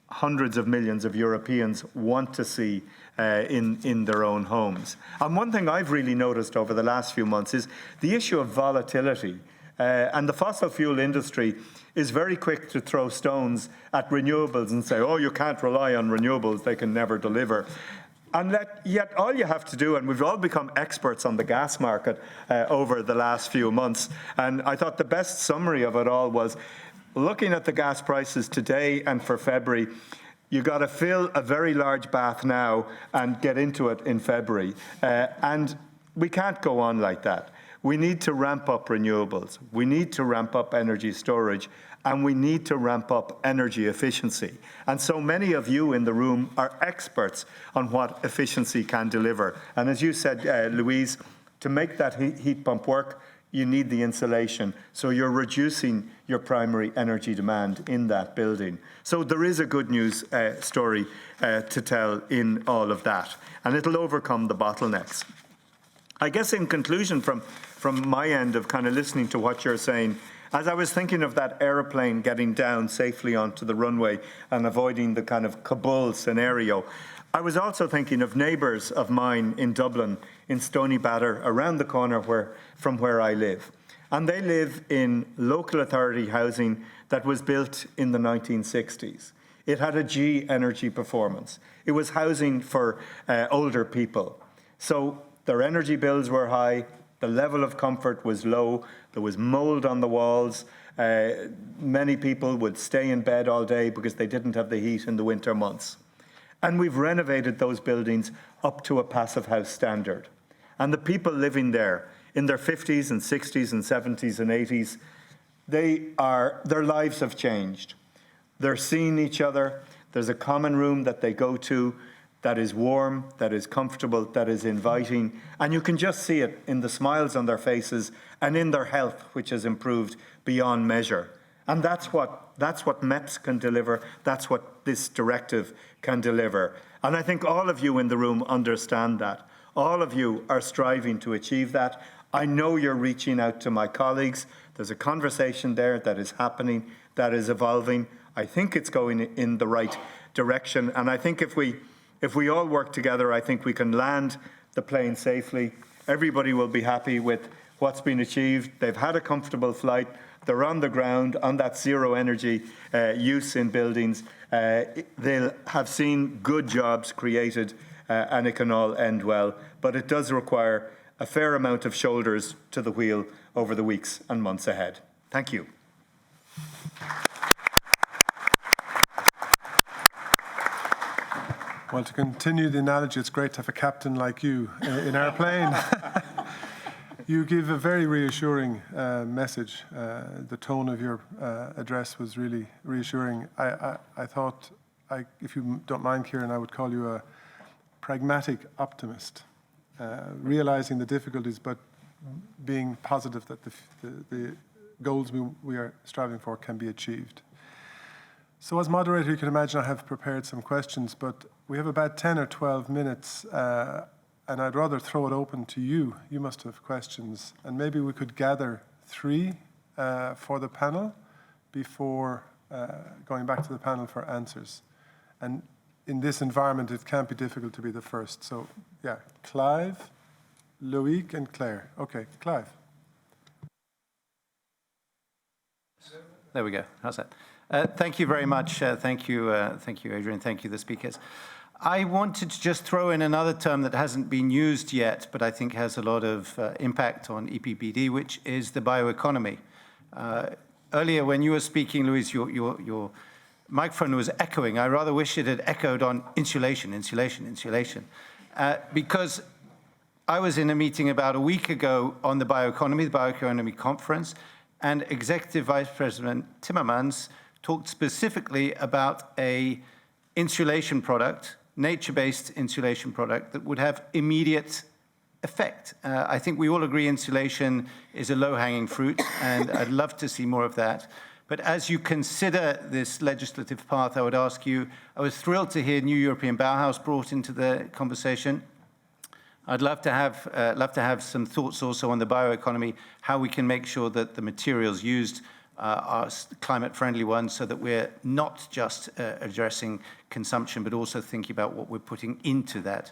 hundreds of millions of Europeans want to see in their own homes. And one thing I've really noticed over the last few months is the issue of volatility. And the fossil fuel industry is very quick to throw stones at renewables and say, oh, you can't rely on renewables, they can never deliver. And yet all you have to do, and we've all become experts on the gas market over the last few months, and I thought the best summary of it all was, looking at the gas prices today and for February, you got to fill a very large bath now and get into it in February. And we can't go on like that. We need to ramp up renewables. We need to ramp up energy storage, and we need to ramp up energy efficiency. And so many of you in the room are experts on what efficiency can deliver. And as you said, Louise, To make that heat pump work, you need the insulation. So you're reducing your primary energy demand in that building. So there is a good news story to tell in all of that. And it'll overcome the bottlenecks. I guess in conclusion from my end of kind of listening to what you're saying, as I was thinking of that aeroplane getting down safely onto the runway and avoiding the kind of Kabul scenario, I was also thinking of neighbours of mine in Dublin, in Stony Batter, around the corner from where I live. And they live in local authority housing that was built in the 1960s. It had a G energy performance. It was housing for older people. So their energy bills were high, the level of comfort was low, there was mold on the walls. Many people would stay in bed all day because they didn't have the heat in the winter months. And we've renovated those buildings up to a passive house standard. And the people living there in their 50s and 60s and 70s and 80s, their lives have changed. They're seeing each other. There's a common room that they go to that is warm, that is comfortable, that is inviting. And you can just see it in the smiles on their faces and in their health, which has improved beyond measure. And that's what MEPS can deliver. That's what this directive can deliver. And I think all of you in the room understand that. All of you are striving to achieve that. I know you're reaching out to my colleagues. There's a conversation there that is happening, that is evolving. I think it's going in the right direction. And I think if we all work together, I think we can land the plane safely. Everybody will be happy with what's been achieved. They've had a comfortable flight. They're on the ground, on that zero energy use in buildings. They'll have seen good jobs created, and it can all end well. But it does require a fair amount of shoulders to the wheel over the weeks and months ahead. Thank you. Well, to continue the analogy, it's great to have a captain like you in our plane. You give a very reassuring message. The tone of your address was really reassuring. I thought, if you don't mind, Ciarán, I would call you a pragmatic optimist, realizing the difficulties, but being positive that the goals we are striving for can be achieved. So as moderator, you can imagine I have prepared some questions, but we have about 10 or 12 minutes, and I'd rather throw it open to you. You must have questions, and maybe we could gather 3 for the panel before going back to the panel for answers. And in this environment, it can't be difficult to be the first. So, yeah, Clive, Loic, and Claire. Okay, Clive. There we go. How's that? Thank you very much. Thank you, Adrian. Thank you, the speakers. I wanted to just throw in another term that hasn't been used yet, but I think has a lot of impact on EPBD, which is the bioeconomy. Earlier, when you were speaking, Louise, your microphone was echoing. I rather wish it had echoed on insulation, because I was in a meeting about a week ago on the bioeconomy conference, and Executive Vice President Timmermans talked specifically about a insulation product, nature-based insulation product that would have immediate effect. I think we all agree insulation is a low-hanging fruit, and I'd love to see more of that. But as you consider this legislative path, I would ask you, I was thrilled to hear New European Bauhaus brought into the conversation. I'd love to have some thoughts also on the bioeconomy, how we can make sure that the materials used are climate-friendly ones, so that we're not just addressing consumption, but also thinking about what we're putting into that,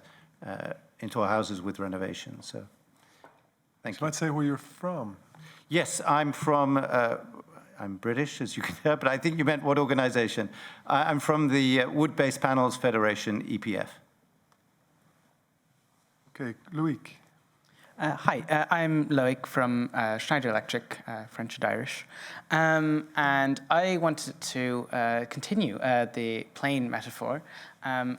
into our houses with renovation. So, thank you. Let's say where you're from. Yes, I'm from. I'm British, as you can hear, but I think you meant what organization. I'm from the Wood-Based Panels Federation, EPF. Okay, Loic. Hi, I'm Loic from Schneider Electric, French and Irish. And I wanted to continue the plane metaphor. I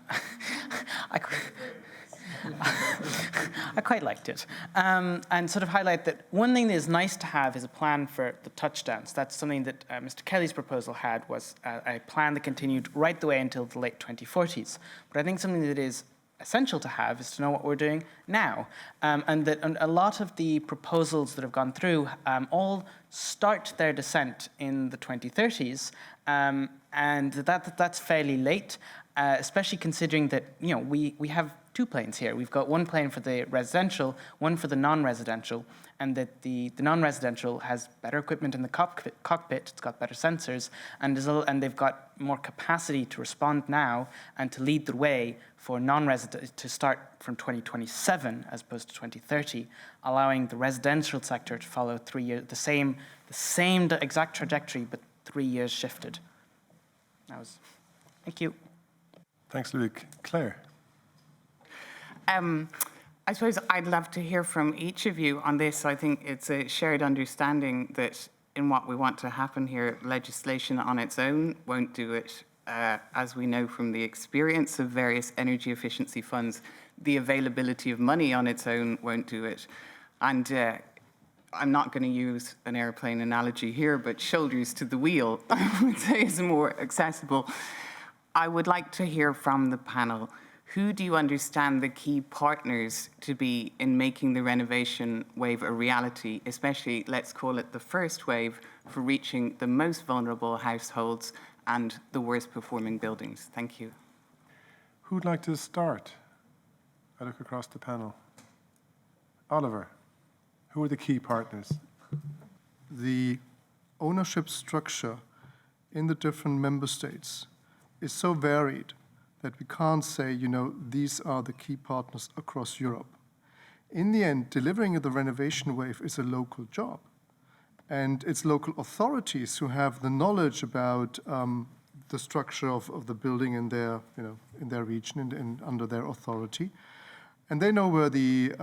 quite liked it. And sort of highlight that one thing that is nice to have is a plan for the touchdowns. That's something that Mr. Kelly's proposal had, was a plan that continued right the way until the late 2040s. But I think something that is essential to have is to know what we're doing now. And that a lot of the proposals that have gone through all start their descent in the 2030s, and that's fairly late, especially considering that we have two planes here. We've got one plane for the residential, one for the non-residential, and that the non-residential has better equipment in the cockpit, it's got better sensors, and they've got more capacity to respond now and to lead the way for non-resident to start from 2027 as opposed to 2030, allowing the residential sector to follow 3 years, the same exact trajectory, but 3 years shifted. Thank you. Thanks, Luke. Claire. I suppose I'd love to hear from each of you on this. I think it's a shared understanding that in what we want to happen here, legislation on its own won't do it. As we know from the experience of various energy efficiency funds, the availability of money on its own won't do it. And I'm not going to use an airplane analogy here, but shoulders to the wheel, I would say, is more accessible. I would like to hear from the panel. Who do you understand the key partners to be in making the renovation wave a reality, especially, let's call it the first wave, for reaching the most vulnerable households and the worst performing buildings? Thank you. Who'd like to start? I look across the panel. Oliver, who are the key partners? The ownership structure in the different member states is so varied that we can't say, these are the key partners across Europe. In the end, delivering the renovation wave is a local job. And it's local authorities who have the knowledge about the structure of the building in their region and under their authority. And they know where the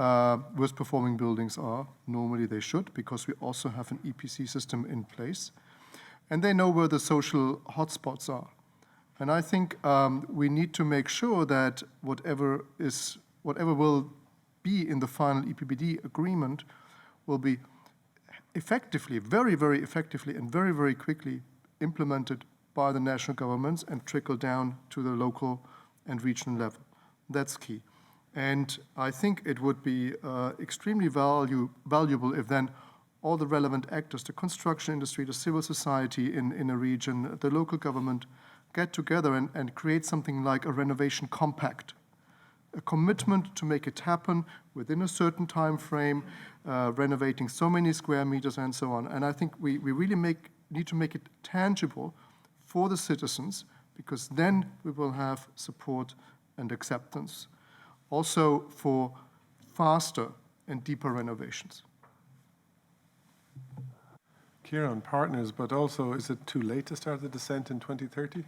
worst performing buildings are. Normally they should, because we also have an EPC system in place. And they know where the social hotspots are. And I think we need to make sure that whatever will be in the final EPBD agreement will be effectively, very, very effectively and very, very quickly implemented by the national governments and trickle down to the local and regional level. That's key. And I think it would be extremely valuable if then all the relevant actors, the construction industry, the civil society in a region, the local government, get together and create something like a renovation compact, a commitment to make it happen within a certain time frame, renovating so many square meters and so on. And I think we really need to make it tangible for the citizens, because then we will have support and acceptance. Also for faster and deeper renovations. Ciarán, partners, but also, is it too late to start the descent in 2030?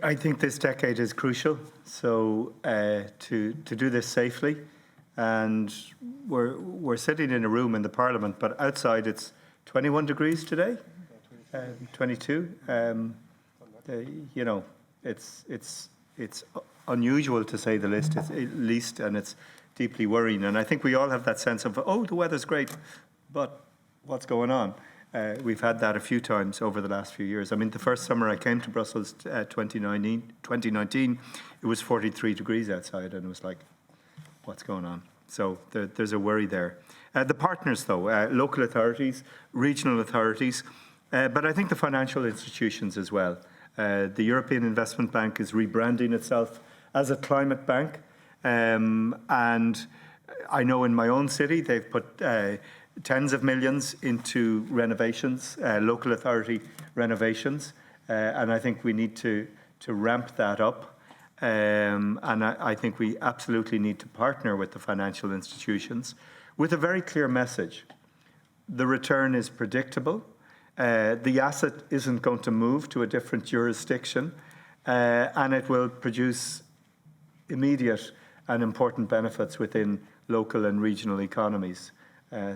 I think this decade is crucial, so to do this safely. And we're sitting in a room in the Parliament, but outside it's 21 degrees today, 22. It's unusual to say the least, and it's deeply worrying. And I think we all have that sense of, oh, the weather's great, but what's going on? We've had that a few times over the last few years. I mean, the first summer I came to Brussels, 2019, it was 43 degrees outside, and it was like, what's going on? So there's a worry there. The partners, though, local authorities, regional authorities, but I think the financial institutions as well. The European Investment Bank is rebranding itself as a climate bank, and I know in my own city they've put tens of millions into renovations, local authority renovations, and I think we need to ramp that up. And I think we absolutely need to partner with the financial institutions with a very clear message. The return is predictable. The asset isn't going to move to a different jurisdiction, and it will produce immediate and important benefits within local and regional economies.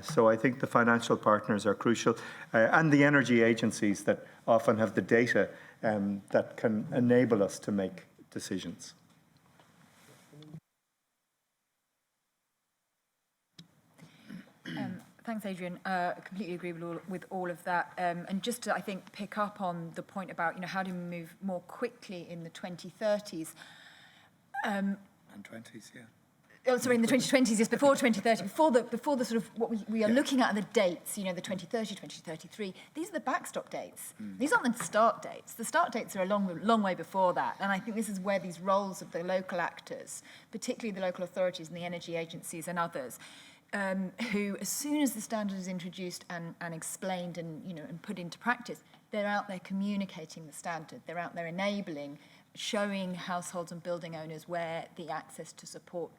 So I think the financial partners are crucial, and the energy agencies that often have the data that can enable us to make decisions. Thanks, Adrian. Completely agree with all of that. And just to, I think, pick up on the point about, how do we move more quickly in the 2030s? And 20s, yeah. Oh, sorry, in the 2020s, yes, before 2030, before the sort of what we are looking at the dates, you know, the 2030, 2033, these are the backstop dates. These aren't the start dates. The start dates are a long way before that. And I think this is where these roles of the local actors, particularly the local authorities and the energy agencies and others, who, as soon as the standard is introduced and explained and, you know, and put into practice, they're out there communicating the standard. They're out there enabling, showing households and building owners where the access to support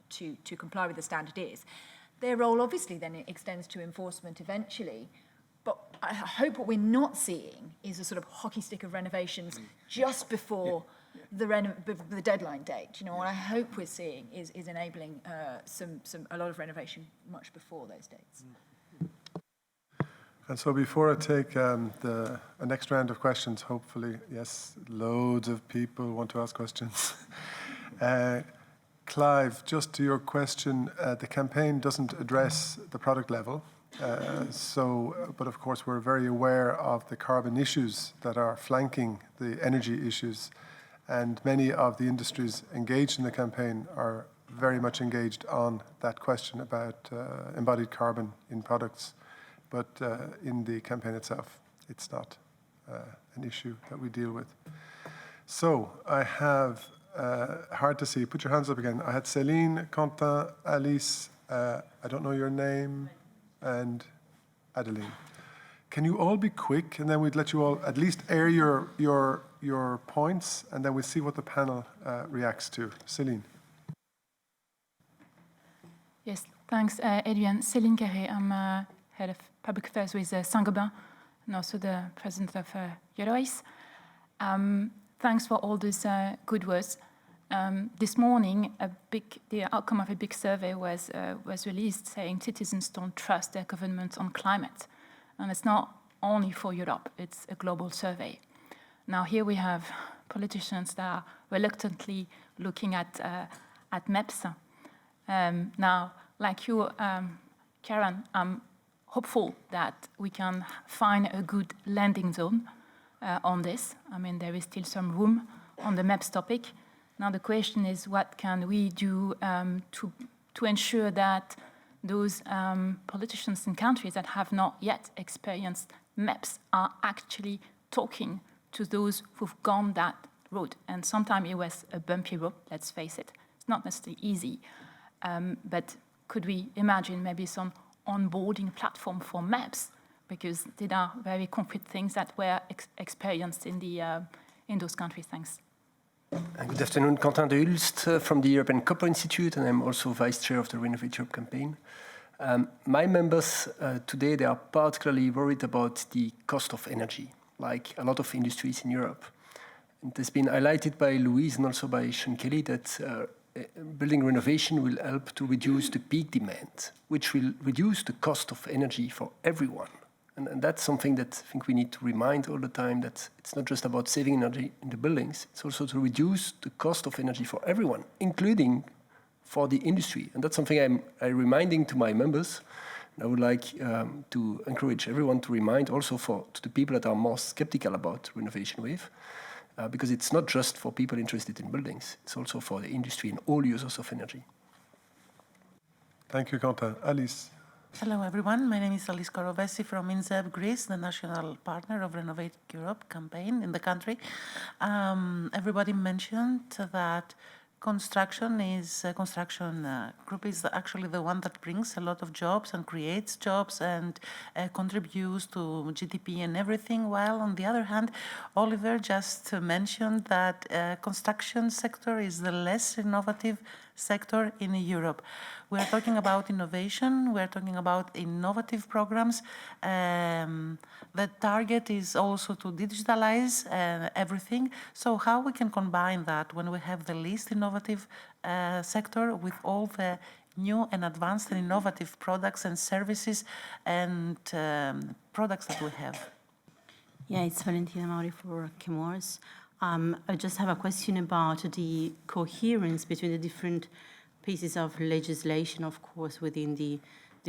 to comply with the standard is. Their role obviously then extends to enforcement eventually, but I hope what we're not seeing is a sort of hockey stick of renovations just before the deadline date. You know, what I hope we're seeing is enabling a lot of renovation much before those dates. And so before I take the next round of questions, hopefully, yes, loads of people want to ask questions. Clive, just to your question, the campaign doesn't address the product level. But of course, we're very aware of the carbon issues that are flanking the energy issues. And many of the industries engaged in the campaign are very much engaged on that question about embodied carbon in products. But in the campaign itself, it's not an issue that we deal with. So I have, hard to see, put your hands up again. I had Céline, Quentin, Alice, I don't know your name, and Adeline. Can you all be quick, and then we'd let you all at least air your points, and then we'll see what the panel reacts to. Céline. Yes, thanks, Adrian. Céline Carré, I'm head of public affairs with Saint-Gobain, and also the president of Eurois. Thanks for all these good words. This morning, the outcome of a big survey was released saying citizens don't trust their government on climate. And it's not only for Europe, it's a global survey. Now here we have politicians that are reluctantly looking at MEPS. Now, like you, Ciarán, I'm hopeful that we can find a good landing zone on this. I mean, there is still some room on the MEPS topic. Now the question is, what can we do to ensure that those politicians in countries that have not yet experienced MEPS are actually talking to those who've gone that road? And sometimes it was a bumpy road, let's face it. It's not necessarily easy. But could we imagine maybe some onboarding platform for MEPS? Because there are very concrete things that were experienced in those countries. Thanks. Good afternoon, Quentin de Hulst from the European Copper Institute, and I'm also vice chair of the Renovate Europe campaign. My members today, they are particularly worried about the cost of energy, like a lot of industries in Europe. It has been highlighted by Louise and also by Sean Kelly that building renovation will help to reduce the peak demand, which will reduce the cost of energy for everyone. And that's something that I think we need to remind all the time, that it's not just about saving energy in the buildings, it's also to reduce the cost of energy for everyone, including for the industry. And that's something I'm reminding to my members. And I would like to encourage everyone to remind also to the people that are more skeptical about Renovation Wave, because it's not just for people interested in buildings, it's also for the industry and all users of energy. Thank you, Quentin. Alice. Hello, everyone. My name is Alice Korovesi from INSEB, Greece, the national partner of Renovate Europe campaign in the country. Everybody mentioned that construction group is actually the one that brings a lot of jobs and creates jobs and contributes to GDP and everything, while on the other hand, Oliver just mentioned that construction sector is the less innovative sector in Europe. We are talking about innovation, we are talking about innovative programs. The target is also to digitalize everything. So how we can combine that when we have the least innovative sector with all the new and advanced and innovative products and services and products that we have? Yeah, it's Valentina Mauri for Chemours. I just have a question about the coherence between the different pieces of legislation, of course, within the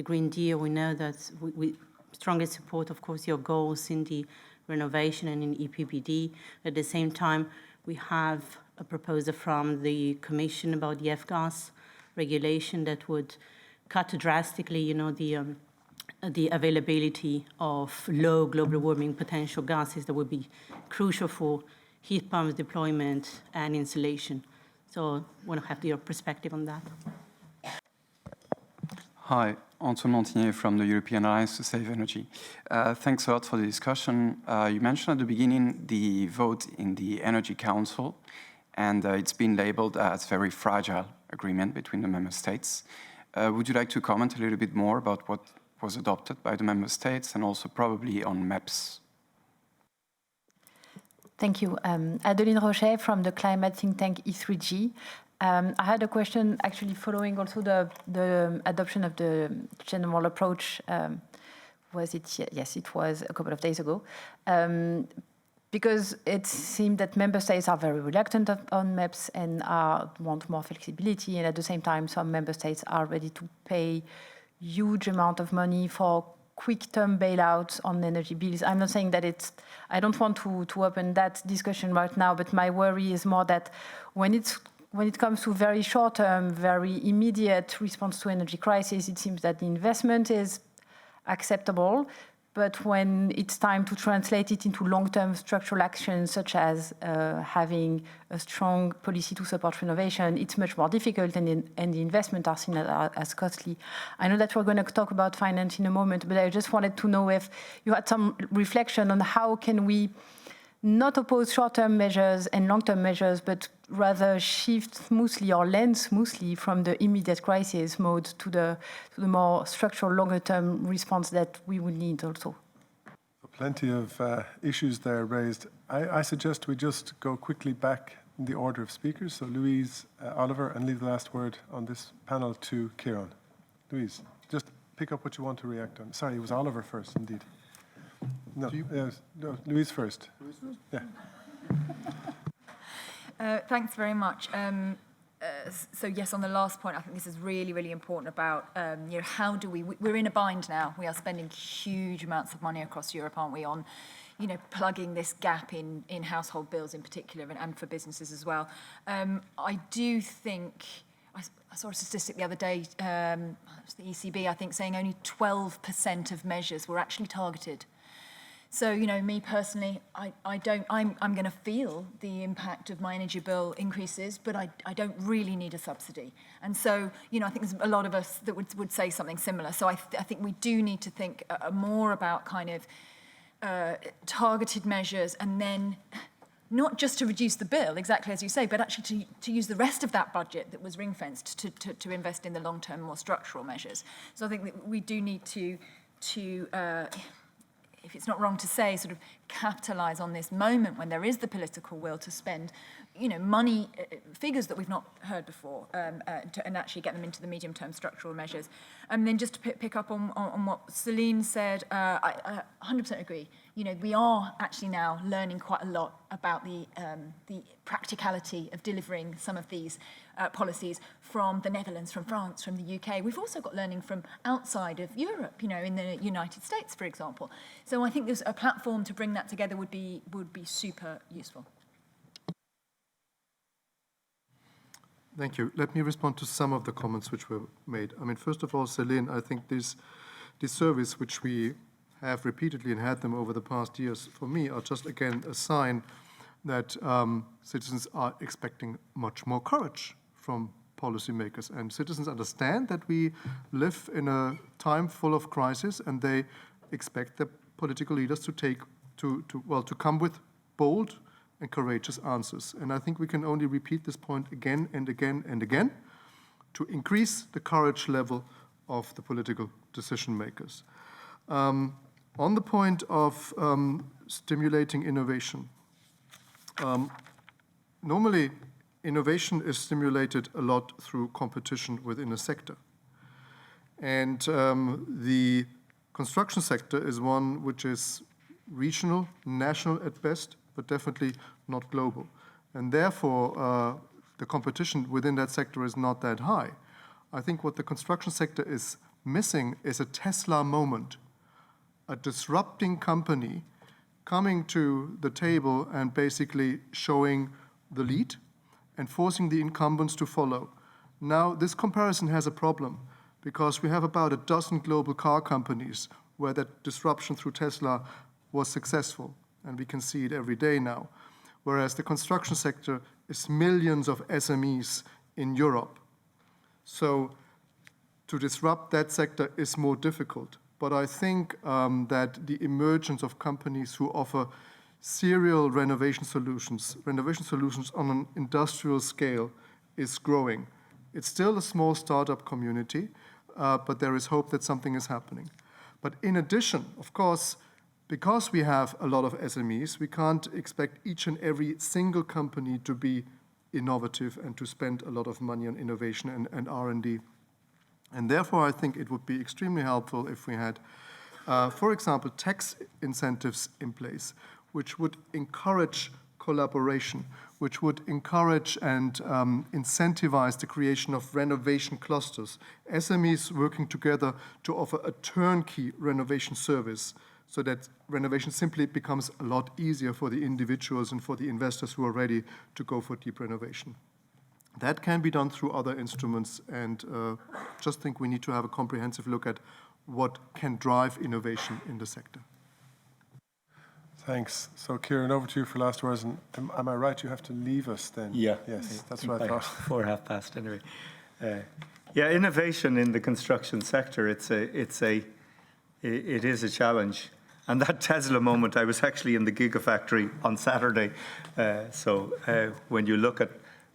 Green Deal. We know that we strongly support, of course, your goals in the renovation and in EPBD. At the same time, we have a proposal from the Commission about the F-gas regulation that would cut drastically, the availability of low global warming potential gases that would be crucial for heat pumps deployment and insulation. So I want to have your perspective on that. Hi, Antoine Montinier from the European Alliance to Save Energy. Thanks a lot for the discussion. You mentioned at the beginning the vote in the Energy Council, and it's been labeled as very fragile agreement between the member states. Would you like to comment a little bit more about what was adopted by the member states and also probably on MEPS? Thank you. Adeline Rocher from the climate think tank E3G. I had a question actually following also the adoption of the general approach. Was it? Yes, it was a couple of days ago. Because it seemed that member states are very reluctant on MEPS and want more flexibility. And at the same time, some member states are ready to pay huge amount of money for quick-term bailouts on energy bills. I'm not saying that I don't want to open that discussion right now, but my worry is more that when it comes to very short-term, very immediate response to energy crisis, it seems that the investment is acceptable. But when it's time to translate it into long-term structural actions, such as having a strong policy to support renovation, it's much more difficult, and the investment are seen as costly. I know that we're going to talk about finance in a moment, but I just wanted to know if you had some reflection on how can we not oppose short-term measures and long-term measures, but rather shift smoothly or lend smoothly from the immediate crisis mode to the more structural, longer-term response that we would need also. Plenty of issues there raised. I suggest we just go quickly back in the order of speakers. So Louise, Oliver, and leave the last word on this panel to Ciarán. Louise, just pick up what you want to react on. Sorry, it was Oliver first, indeed. No, no, Louise first. Louise first? Yeah. Thanks very much. So yes, on the last point, I think this is really, really important about, how do we're in a bind now. We are spending huge amounts of money across Europe, aren't we, on, plugging this gap in household bills in particular and for businesses as well. I do think, I saw a statistic the other day, the ECB, I think, saying only 12% of measures were actually targeted. So, me personally, I'm going to feel the impact of my energy bill increases, but I don't really need a subsidy. And so, I think there's a lot of us that would say something similar. So I think we do need to think more about kind of targeted measures, and then not just to reduce the bill, exactly as you say, but actually to use the rest of that budget that was ring-fenced to invest in the long-term, more structural measures. So I think that we do need to if it's not wrong to say, sort of capitalize on this moment when there is the political will to spend, money, figures that we've not heard before, and actually get them into the medium-term structural measures. And then just to pick up on what Celine said, I 100% agree. We are actually now learning quite a lot about the practicality of delivering some of these policies from the Netherlands, from France, from the UK. We've also got learning from outside of Europe, in the United States, for example. So I think there's a platform to bring that together would be super useful. Thank you. Let me respond to some of the comments which were made. I mean, first of all, Celine, I think this surveys which we have repeatedly and had them over the past years, for me, are just, again, a sign that citizens are expecting much more courage from policymakers. And citizens understand that we live in a time full of crisis, and they expect the political leaders to come with bold and courageous answers. And I think we can only repeat this point again and again and again to increase the courage level of the political decision makers. On the point of stimulating innovation, normally innovation is stimulated a lot through competition within a sector. And the construction sector is one which is regional, national at best, but definitely not global. And therefore, the competition within that sector is not that high. I think what the construction sector is missing is a Tesla moment, a disrupting company coming to the table and basically showing the lead and forcing the incumbents to follow. Now, this comparison has a problem because we have about a dozen global car companies where that disruption through Tesla was successful, and we can see it every day now, whereas the construction sector is millions of SMEs in Europe. So to disrupt that sector is more difficult. But I think that the emergence of companies who offer serial renovation solutions on an industrial scale is growing. It's still a small startup community, but there is hope that something is happening. But in addition, of course, because we have a lot of SMEs, we can't expect each and every single company to be innovative and to spend a lot of money on innovation and R&D. And therefore, I think it would be extremely helpful if we had, for example, tax incentives in place, which would encourage collaboration, which would encourage and incentivize the creation of renovation clusters, SMEs working together to offer a turnkey renovation service so that renovation simply becomes a lot easier for the individuals and for the investors who are ready to go for deep renovation. That can be done through other instruments, and just think we need to have a comprehensive look at what can drive innovation in the sector. Thanks. So, Ciarán, over to you for last words. And am I right? You have to leave us then? Yeah. Yes, that's what I thought. 4:30 anyway. Yeah, innovation in the construction sector, it is a challenge. And that Tesla moment, I was actually in the Gigafactory on Saturday. When you look at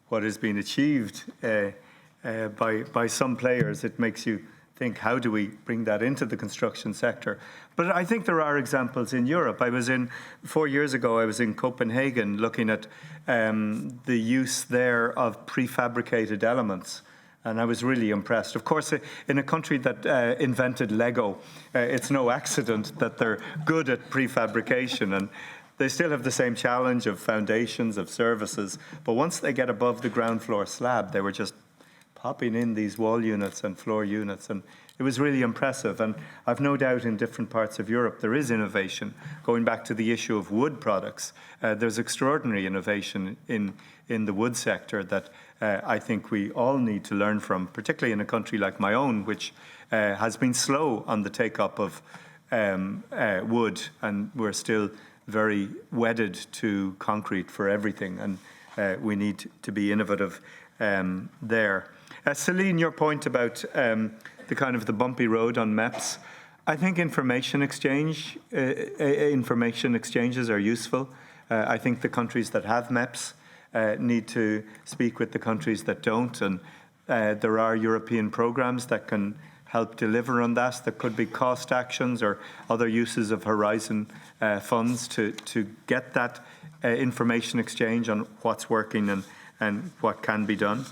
what has been achieved by some players, it makes you think, how do we bring that into the construction sector? But I think there are examples in Europe. 4 years ago, I was in Copenhagen looking at the use there of prefabricated elements. And I was really impressed. Of course, in a country that invented Lego, it's no accident that they're good at prefabrication. And they still have the same challenge of foundations, of services. But once they get above the ground floor slab, they were just popping in these wall units and floor units. And it was really impressive. And I've no doubt in different parts of Europe there is innovation. Going back to the issue of wood products, there's extraordinary innovation in the wood sector that I think we all need to learn from, particularly in a country like my own, which has been slow on the take-up of wood, and we're still very wedded to concrete for everything, and we need to be innovative there. Celine, your point about the kind of the bumpy road on MEPS, I think information exchanges are useful. I think the countries that have MEPS need to speak with the countries that don't, and there are European programs that can help deliver on that. There could be cost actions or other uses of Horizon funds to get that information exchange on what's working and what can be done.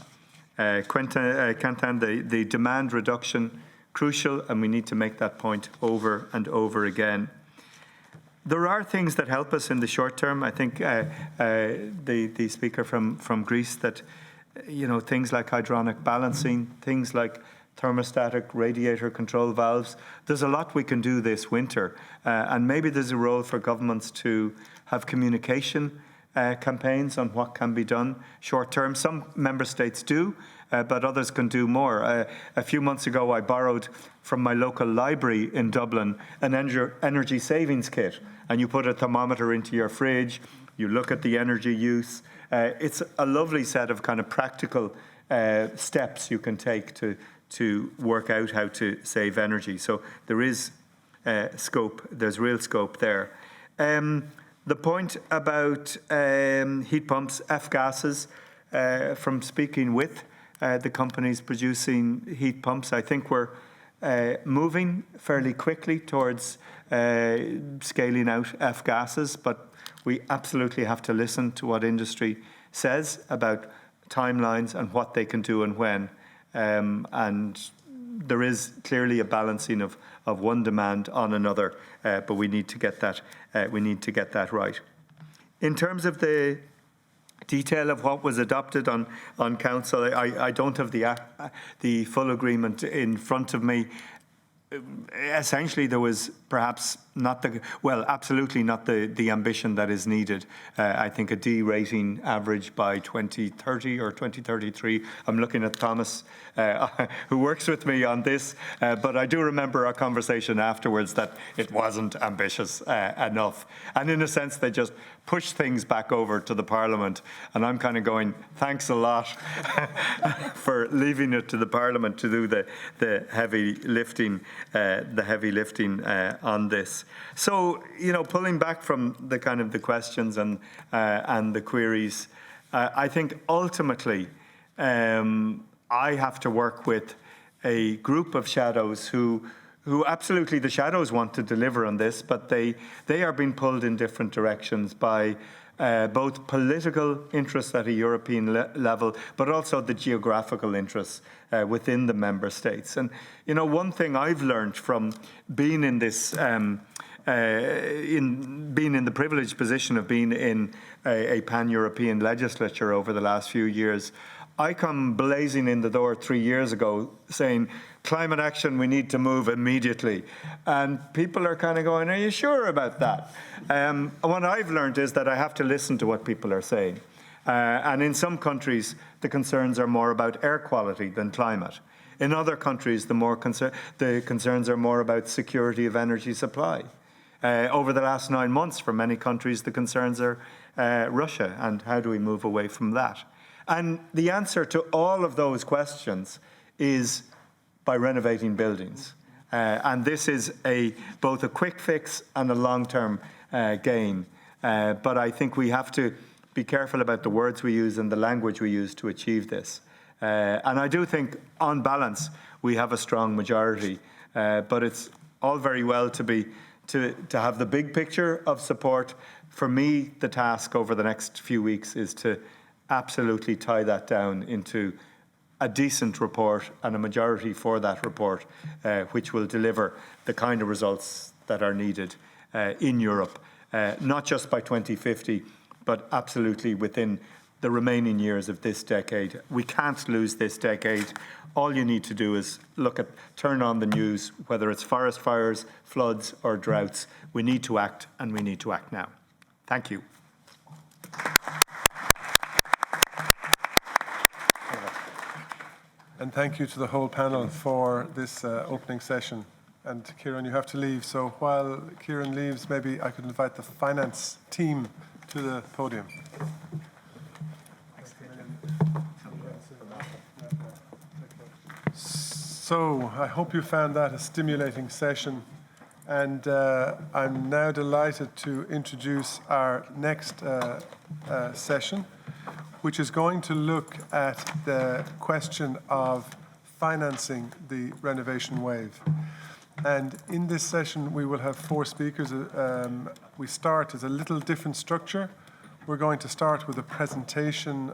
Quentin, the demand reduction, crucial, and we need to make that point over and over again. There are things that help us in the short term. I think the speaker from Greece, that things like hydronic balancing, things like thermostatic radiator control valves. There's a lot we can do this winter, and maybe there's a role for governments to have communication campaigns on what can be done short term. Some member states do, but others can do more. A few months ago, I borrowed from my local library in Dublin an energy savings kit, and you put a thermometer into your fridge, you look at the energy use. It's a lovely set of kind of practical steps you can take to work out how to save energy. So there is scope, there's real scope there. The point about heat pumps, F-gases, from speaking with the companies producing heat pumps, I think we're moving fairly quickly towards scaling out F-gases, but we absolutely have to listen to what industry says about timelines and what they can do and when. And there is clearly a balancing of one demand on another, but we need to get that. We need to get that right. In terms of the detail of what was adopted on Council, I don't have the full agreement in front of me. Essentially, there was perhaps absolutely not the ambition that is needed. I think a D rating average by 2030 or 2033. I'm looking at Thomas, who works with me on this, but I do remember our conversation afterwards that it wasn't ambitious enough. And in a sense, they just push things back over to the Parliament. And I'm kind of going, thanks a lot for leaving it to the Parliament to do the heavy lifting on this. So, pulling back from the kind of the questions and the queries, I think ultimately I have to work with a group of shadows who absolutely, the shadows want to deliver on this, but they are being pulled in different directions by both political interests at a European level, but also the geographical interests within the member states. And one thing I've learned from being in this, being in the privileged position of being in a pan-European legislature over the last few years, I come blazing in the door 3 years ago saying, climate action, we need to move immediately. And people are kind of going, are you sure about that? What I've learned is that I have to listen to what people are saying. And in some countries, the concerns are more about air quality than climate. In other countries, the concerns are more about security of energy supply. Over the last 9 months, for many countries, the concerns are Russia, and how do we move away from that? And the answer to all of those questions is by renovating buildings. And this is both a quick fix and a long-term gain. But I think we have to be careful about the words we use and the language we use to achieve this. And I do think, on balance, we have a strong majority. But it's all very well to have the big picture of support. For me, the task over the next few weeks is to absolutely tie that down into a decent report and a majority for that report, which will deliver the kind of results that are needed in Europe, not just by 2050, but absolutely within the remaining years of this decade. We can't lose this decade. All you need to do is turn on the news, whether it's forest fires, floods, or droughts. We need to act, and we need to act now. Thank you. And thank you to the whole panel for this opening session. And Ciarán, you have to leave. So while Ciarán leaves, maybe I could invite the finance team to the podium. So I hope you found that a stimulating session. And I'm now delighted to introduce our next session, which is going to look at the question of financing the Renovation Wave. And in this session, we will have 4 speakers. We start as a little different structure. We're going to start with a presentation,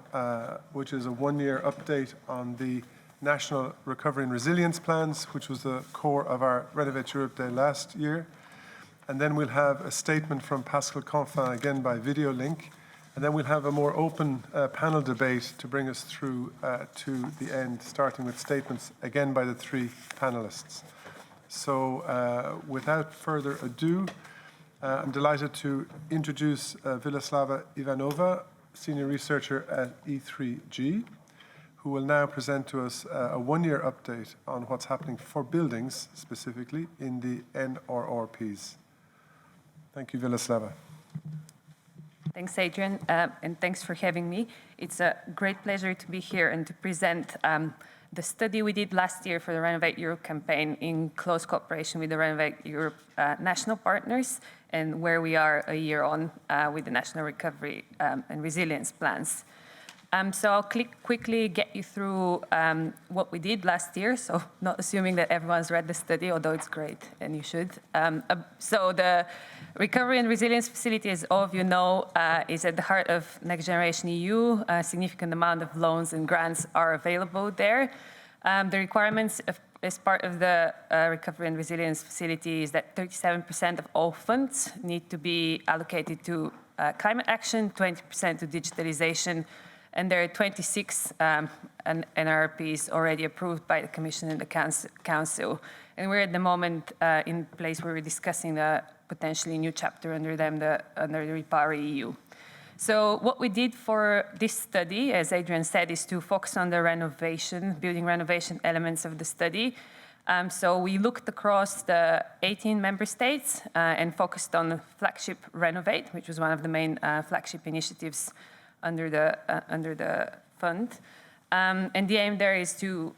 which is a 1-year update on the National Recovery and Resilience Plans, which was the core of our Renovate Europe Day last year. And then we'll have a statement from Pascal Canfin, again by video link. And then we'll have a more open panel debate to bring us through to the end, starting with statements, again, by the 3 panelists. So without further ado, I'm delighted to introduce Vilaslava Ivanova, Senior Researcher at E3G, who will now present to us a 1-year update on what's happening for buildings, specifically in the NRRPs. Thank you, Vilaslava. Thanks, Adrian, and thanks for having me. It's a great pleasure to be here and to present the study we did last year for the Renovate Europe campaign in close cooperation with the Renovate Europe national partners, and where we are a year on with the National Recovery and Resilience Plans. So I'll quickly get you through what we did last year, so not assuming that everyone's read the study, although it's great, and you should. So the Recovery and Resilience Facility, as all of you know, is at the heart of Next Generation EU. A significant amount of loans and grants are available there. The requirements as part of the Recovery and Resilience Facility is that 37% of all funds need to be allocated to climate action, 20% to digitalization, And there are 26 NRPs already approved by the Commission and the Council. And we're at the moment in a place where we're discussing a potentially new chapter under the REPowerEU. So what we did for this study, as Adrian said, is to focus on the building renovation elements of the study. So we looked across the 18 member states and focused on flagship Renovate, which was one of the main flagship initiatives under the fund. And the aim there is to,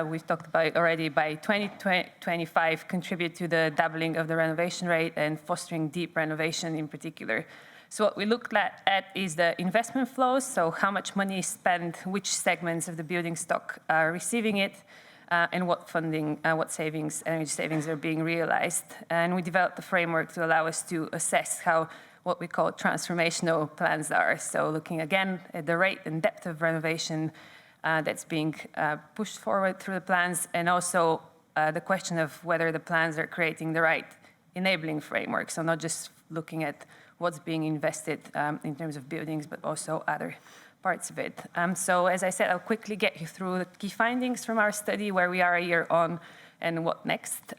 we've talked about it already, by 2025 contribute to the doubling of the renovation rate and fostering deep renovation in particular. So what we looked at is the investment flows, so how much money is spent, which segments of the building stock are receiving it, and what funding, energy savings are being realized. And we developed a framework to allow us to assess how what we call transformational plans are. So looking again at the rate and depth of renovation that's being pushed forward through the plans, and also the question of whether the plans are creating the right enabling framework. So not just looking at what's being invested in terms of buildings, but also other parts of it. So as I said, I'll quickly get you through the key findings from our study, where we are a year on and what next.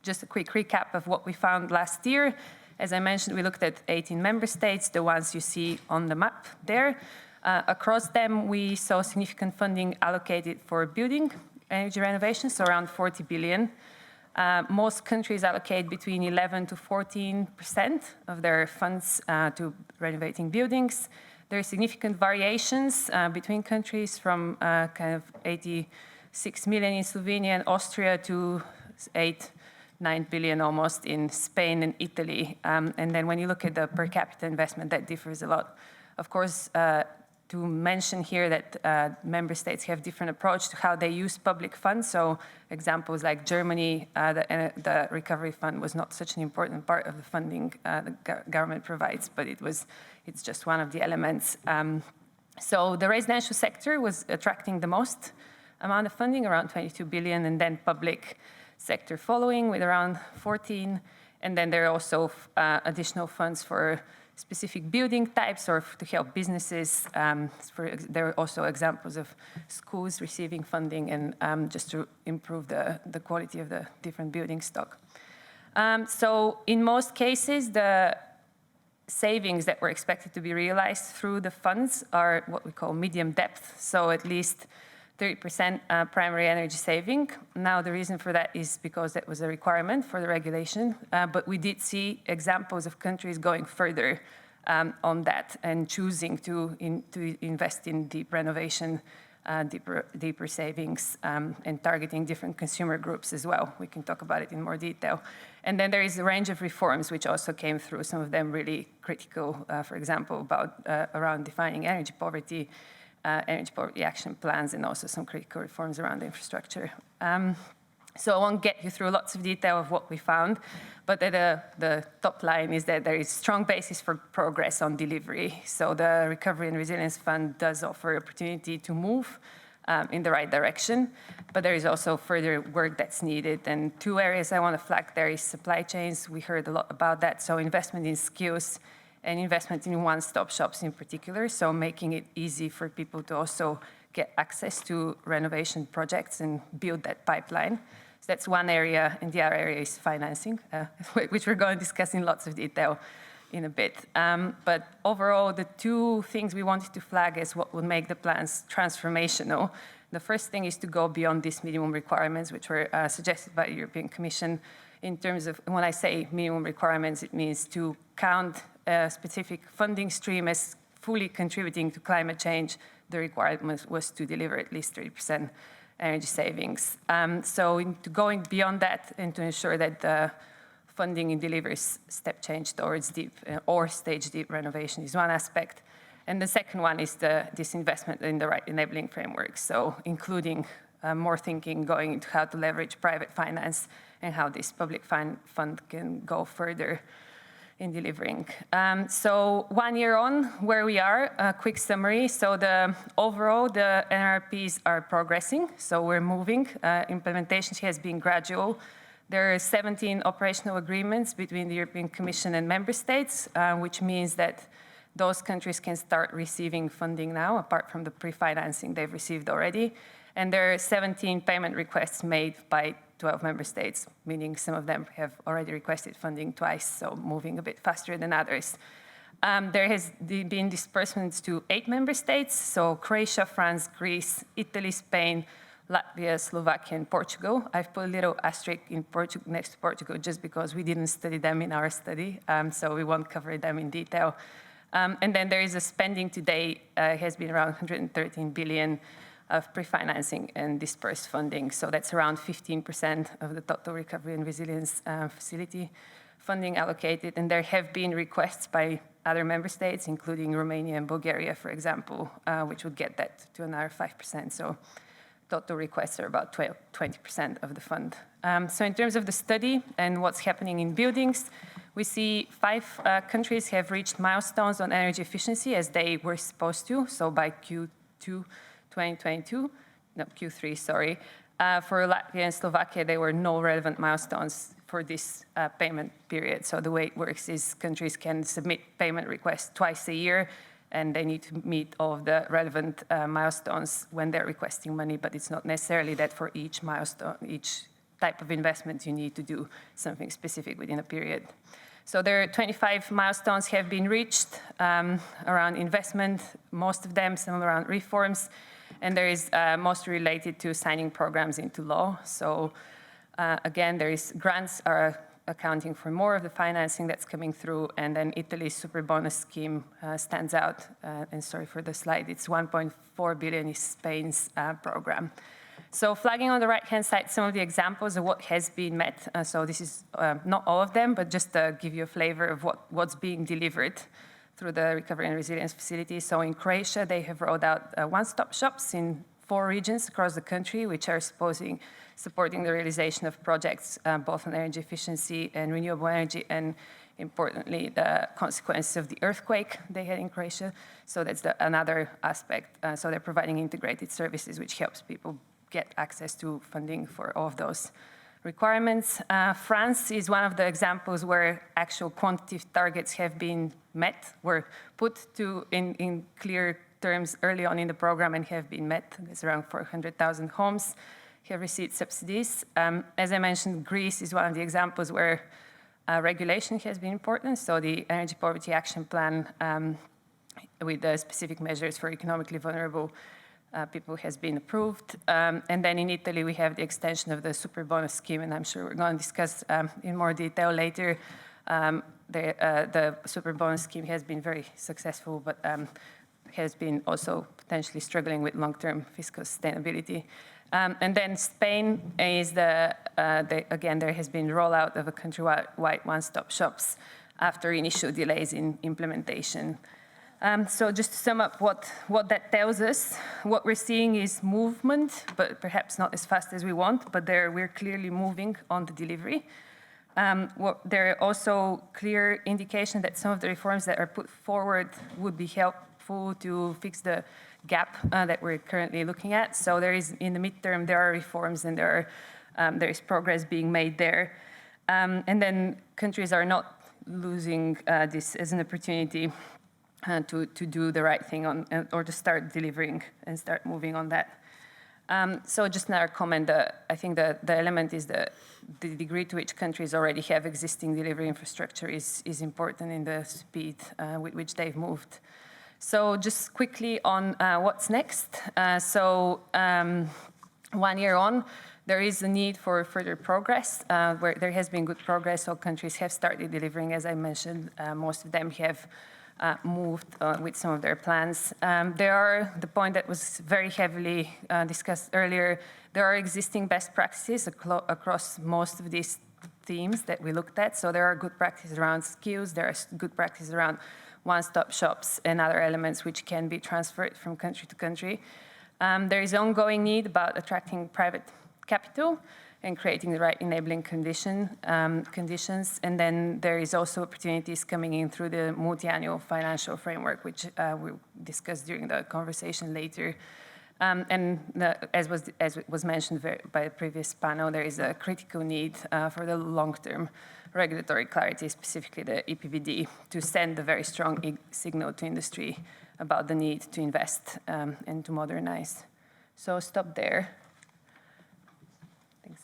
Just a quick recap of what we found last year. As I mentioned, we looked at 18 member states, the ones you see on the map there. Across them, we saw significant funding allocated for building energy renovation, so around 40 billion. Most countries allocate between 11 to 14% of their funds to renovating buildings. There are significant variations between countries, from kind of 86 million in Slovenia and Austria to 9 billion almost in Spain and Italy. And then when you look at the per capita investment, that differs a lot. Of course, to mention here that member states have different approach to how they use public funds. So examples like Germany, the recovery fund was not such an important part of the funding the government provides, but it's just one of the elements. So the residential sector was attracting the most amount of funding, around 22 billion, and then public sector following with around 14. And then there are also additional funds for specific building types or to help businesses. There are also examples of schools receiving funding and just to improve the quality of the different building stock. So in most cases, the savings that were expected to be realized through the funds are what we call medium depth, so at least 30% primary energy saving. Now, the reason for that is because that was a requirement for the regulation, but we did see examples of countries going further on that and choosing to invest in deep renovation, deeper savings, and targeting different consumer groups as well. We can talk about it in more detail. And then there is a range of reforms which also came through, some of them really critical, for example, about around defining energy poverty action plans, and also some critical reforms around the infrastructure. So I won't get you through lots of detail of what we found, but the top line is that there is strong basis for progress on delivery. So the Recovery and Resilience Fund does offer opportunity to move in the right direction, but there is also further work that's needed. And two areas I want to flag there is supply chains. We heard a lot about that. So investment in skills and investment in one-stop shops in particular, so making it easy for people to also get access to renovation projects and build that pipeline. So that's one area, and the other area is financing, which we're going to discuss in lots of detail in a bit. But overall, the two things we wanted to flag as what would make the plans transformational. The first thing is to go beyond these minimum requirements, which were suggested by the European Commission. In terms of, when I say minimum requirements, it means to count a specific funding stream as fully contributing to climate change. The requirement was to deliver at least 30% energy savings. So into going beyond that and to ensure that the funding delivers step change towards deep or stage deep renovation is one aspect. And the second one is this investment in the right enabling framework. So including more thinking going into how to leverage private finance and how this public fund can go further in delivering. So 1 year on, where we are, a quick summary. So overall, the NRPs are progressing, so we're moving. Implementation has been gradual. There are 17 operational agreements between the European Commission and member states, which means that those countries can start receiving funding now, apart from the pre-financing they've received already. And there are 17 payment requests made by 12 member states, meaning some of them have already requested funding twice, so moving a bit faster than others. There has been disbursements to 8 member states, so Croatia, France, Greece, Italy, Spain, Latvia, Slovakia, and Portugal. I've put a little asterisk in next to Portugal just because we didn't study them in our study, so we won't cover them in detail. And then there is a spending today, has been around 113 billion of pre-financing and dispersed funding. So that's around 15% of the total recovery and resilience facility funding allocated. And there have been requests by other member states, including Romania and Bulgaria, for example, which would get that to another 5%. So total requests are about 20% of the fund. So in terms of the study and what's happening in buildings, we see 5 countries have reached milestones on energy efficiency as they were supposed to. So by Q2 2022, no, Q3, sorry. For Latvia and Slovakia, there were no relevant milestones for this payment period. So the way it works is countries can submit payment requests twice a year, and they need to meet all of the relevant milestones when they're requesting money, but it's not necessarily that for each milestone, each type of investment, you need to do something specific within a period. So there are 25 milestones have been reached around investment, most of them, some around reforms, and there is mostly related to signing programs into law. So again, there is grants are accounting for more of the financing that's coming through, and then Italy's super bonus scheme stands out. And sorry for the slide, it's 1.4 billion is Spain's program. So flagging on the right-hand side some of the examples of what has been met. So this is not all of them, but just to give you a flavor of what's being delivered through the Recovery and Resilience Facility. So in Croatia, they have rolled out one-stop shops in 4 regions across the country, which are supporting the realization of projects both on energy efficiency and renewable energy, and importantly, the consequences of the earthquake they had in Croatia. So that's another aspect. So they're providing integrated services, which helps people get access to funding for all of those requirements. France is one of the examples where actual quantitative targets have been met, were put to in clear terms early on in the program and have been met. There's around 400,000 homes have received subsidies. As I mentioned, Greece is one of the examples where regulation has been important. So the Energy Poverty Action Plan with the specific measures for economically vulnerable people has been approved. And then in Italy, we have the extension of the super bonus scheme, and I'm sure we're going to discuss in more detail later. The super bonus scheme has been very successful, but has been also potentially struggling with long-term fiscal sustainability. And then Spain is again, there has been rollout of a countrywide one-stop shops after initial delays in implementation. So just to sum up what that tells us, what we're seeing is movement, but perhaps not as fast as we want, but we're clearly moving on the delivery. There are also clear indication that some of the reforms that are put forward would be helpful to fix the gap that we're currently looking at. So there is, in the midterm, there are reforms and there is progress being made there. And then countries are not losing this as an opportunity to do the right thing or to start delivering and start moving on that. So just another comment, I think the element is the degree to which countries already have existing delivery infrastructure is important in the speed with which they've moved. So just quickly on what's next. 1 year on, there is a need for further progress, where there has been good progress. All countries have started delivering, as I mentioned. Most of them have moved with some of their plans. The point that was very heavily discussed earlier, there are existing best practices across most of these themes that we looked at. So there are good practices around skills, there are good practices around one-stop shops and other elements which can be transferred from country to country. There is ongoing need about attracting private capital and creating the right enabling conditions. And then there is also opportunities coming in through the multi-annual financial framework, which we'll discuss during the conversation later. As was mentioned by the previous panel, there is a critical need for the long-term regulatory clarity, specifically the EPBD, to send a very strong signal to industry about the need to invest and to modernize. So stop there. Thanks.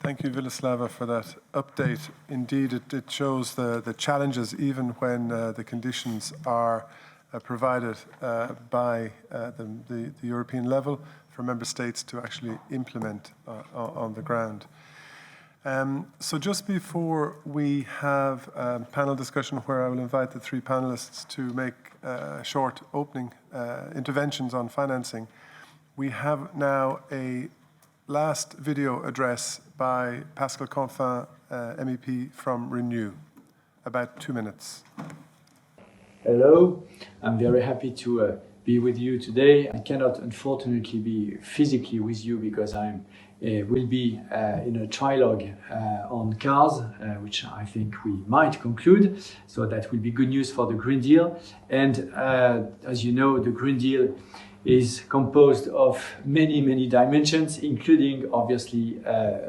Thank you, Vilaslava, for that update. Indeed, it shows the challenges even when the conditions are provided by the European level for member states to actually implement on the ground. So just before we have a panel discussion where I will invite the three panelists to make short opening interventions on financing, we have now a last video address by Pascal Canfin, MEP from Renew, about 2 minutes. Hello, I'm very happy to be with you today. I cannot unfortunately be physically with you because I will be in a trilogue on cars, which I think we might conclude. So that will be good news for the Green Deal. And as you know, the Green Deal is composed of many, many dimensions, including obviously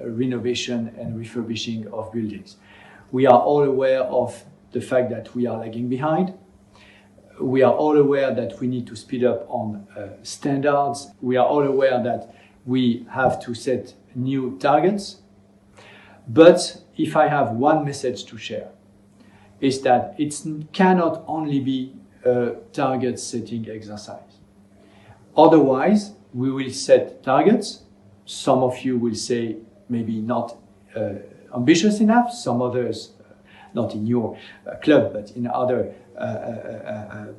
renovation and refurbishing of buildings. We are all aware of the fact that we are lagging behind. We are all aware that we need to speed up on standards. We are all aware that we have to set new targets. But if I have one message to share, is that it cannot only be a target setting exercise. Otherwise, we will set targets. Some of you will say maybe not ambitious enough. Some others, not in your club, but in other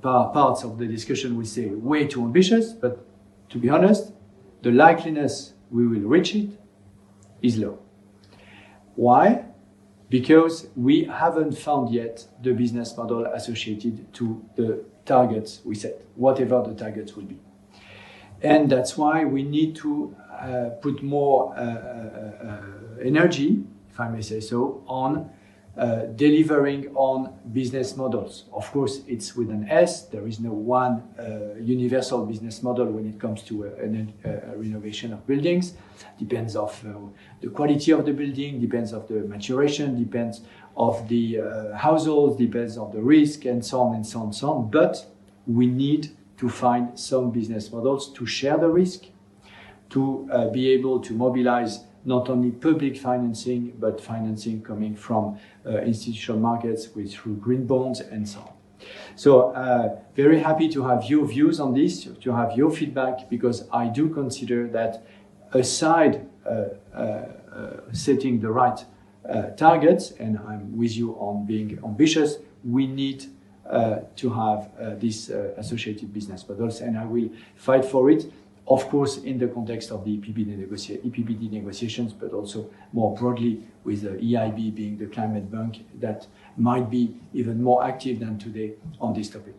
parts of the discussion, will say way too ambitious. But to be honest, the likeliness we will reach it is low. Why? Because we haven't found yet the business model associated to the targets we set, whatever the targets will be. And that's why we need to put more energy, if I may say so, on delivering on business models. Of course, it's with an S. There is no one universal business model when it comes to renovation of buildings. Depends of the quality of the building, depends of the maturation, depends of the households, depends on the risk, and so on and so on and so on. But we need to find some business models to share the risk, to be able to mobilize not only public financing, but financing coming from institutional markets through green bonds and so on. So very happy to have your views on this, to have your feedback, because I do consider that aside setting the right targets, and I'm with you on being ambitious, we need to have these associated business models, and I will fight for it. Of course, in the context of the EPBD negotiations, but also more broadly with the EIB being the climate bank that might be even more active than today on this topic.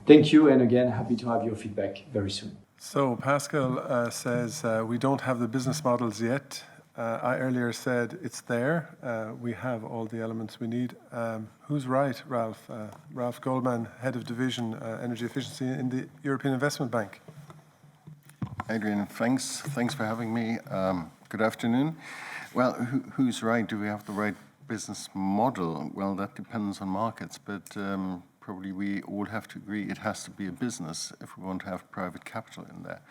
Thank you, and again, happy to have your feedback very soon. So Pascal says we don't have the business models yet. I earlier said it's there. We have all the elements we need. Who's right, Ralph? Ralph Goldman, Head of Division Energy Efficiency in the European Investment Bank. Adrian, thanks for having me. Good afternoon. Well, who's right? Do we have the right business model? Well, that depends on markets, but probably we all have to agree it has to be a business if we want to have private capital in there.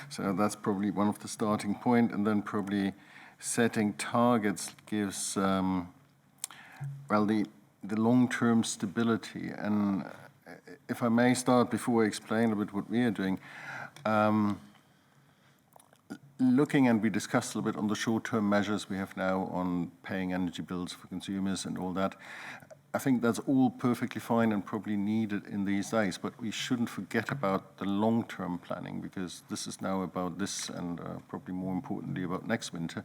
So that's probably one of the starting point, and then probably setting targets gives, well, the long-term stability. And if I may start before I explain a bit what we are doing, looking, and we discussed a little bit on the short-term measures we have now on paying energy bills for consumers and all that. I think that's all perfectly fine and probably needed in these days, but we shouldn't forget about the long-term planning, because this is now about this and probably more importantly about next winter.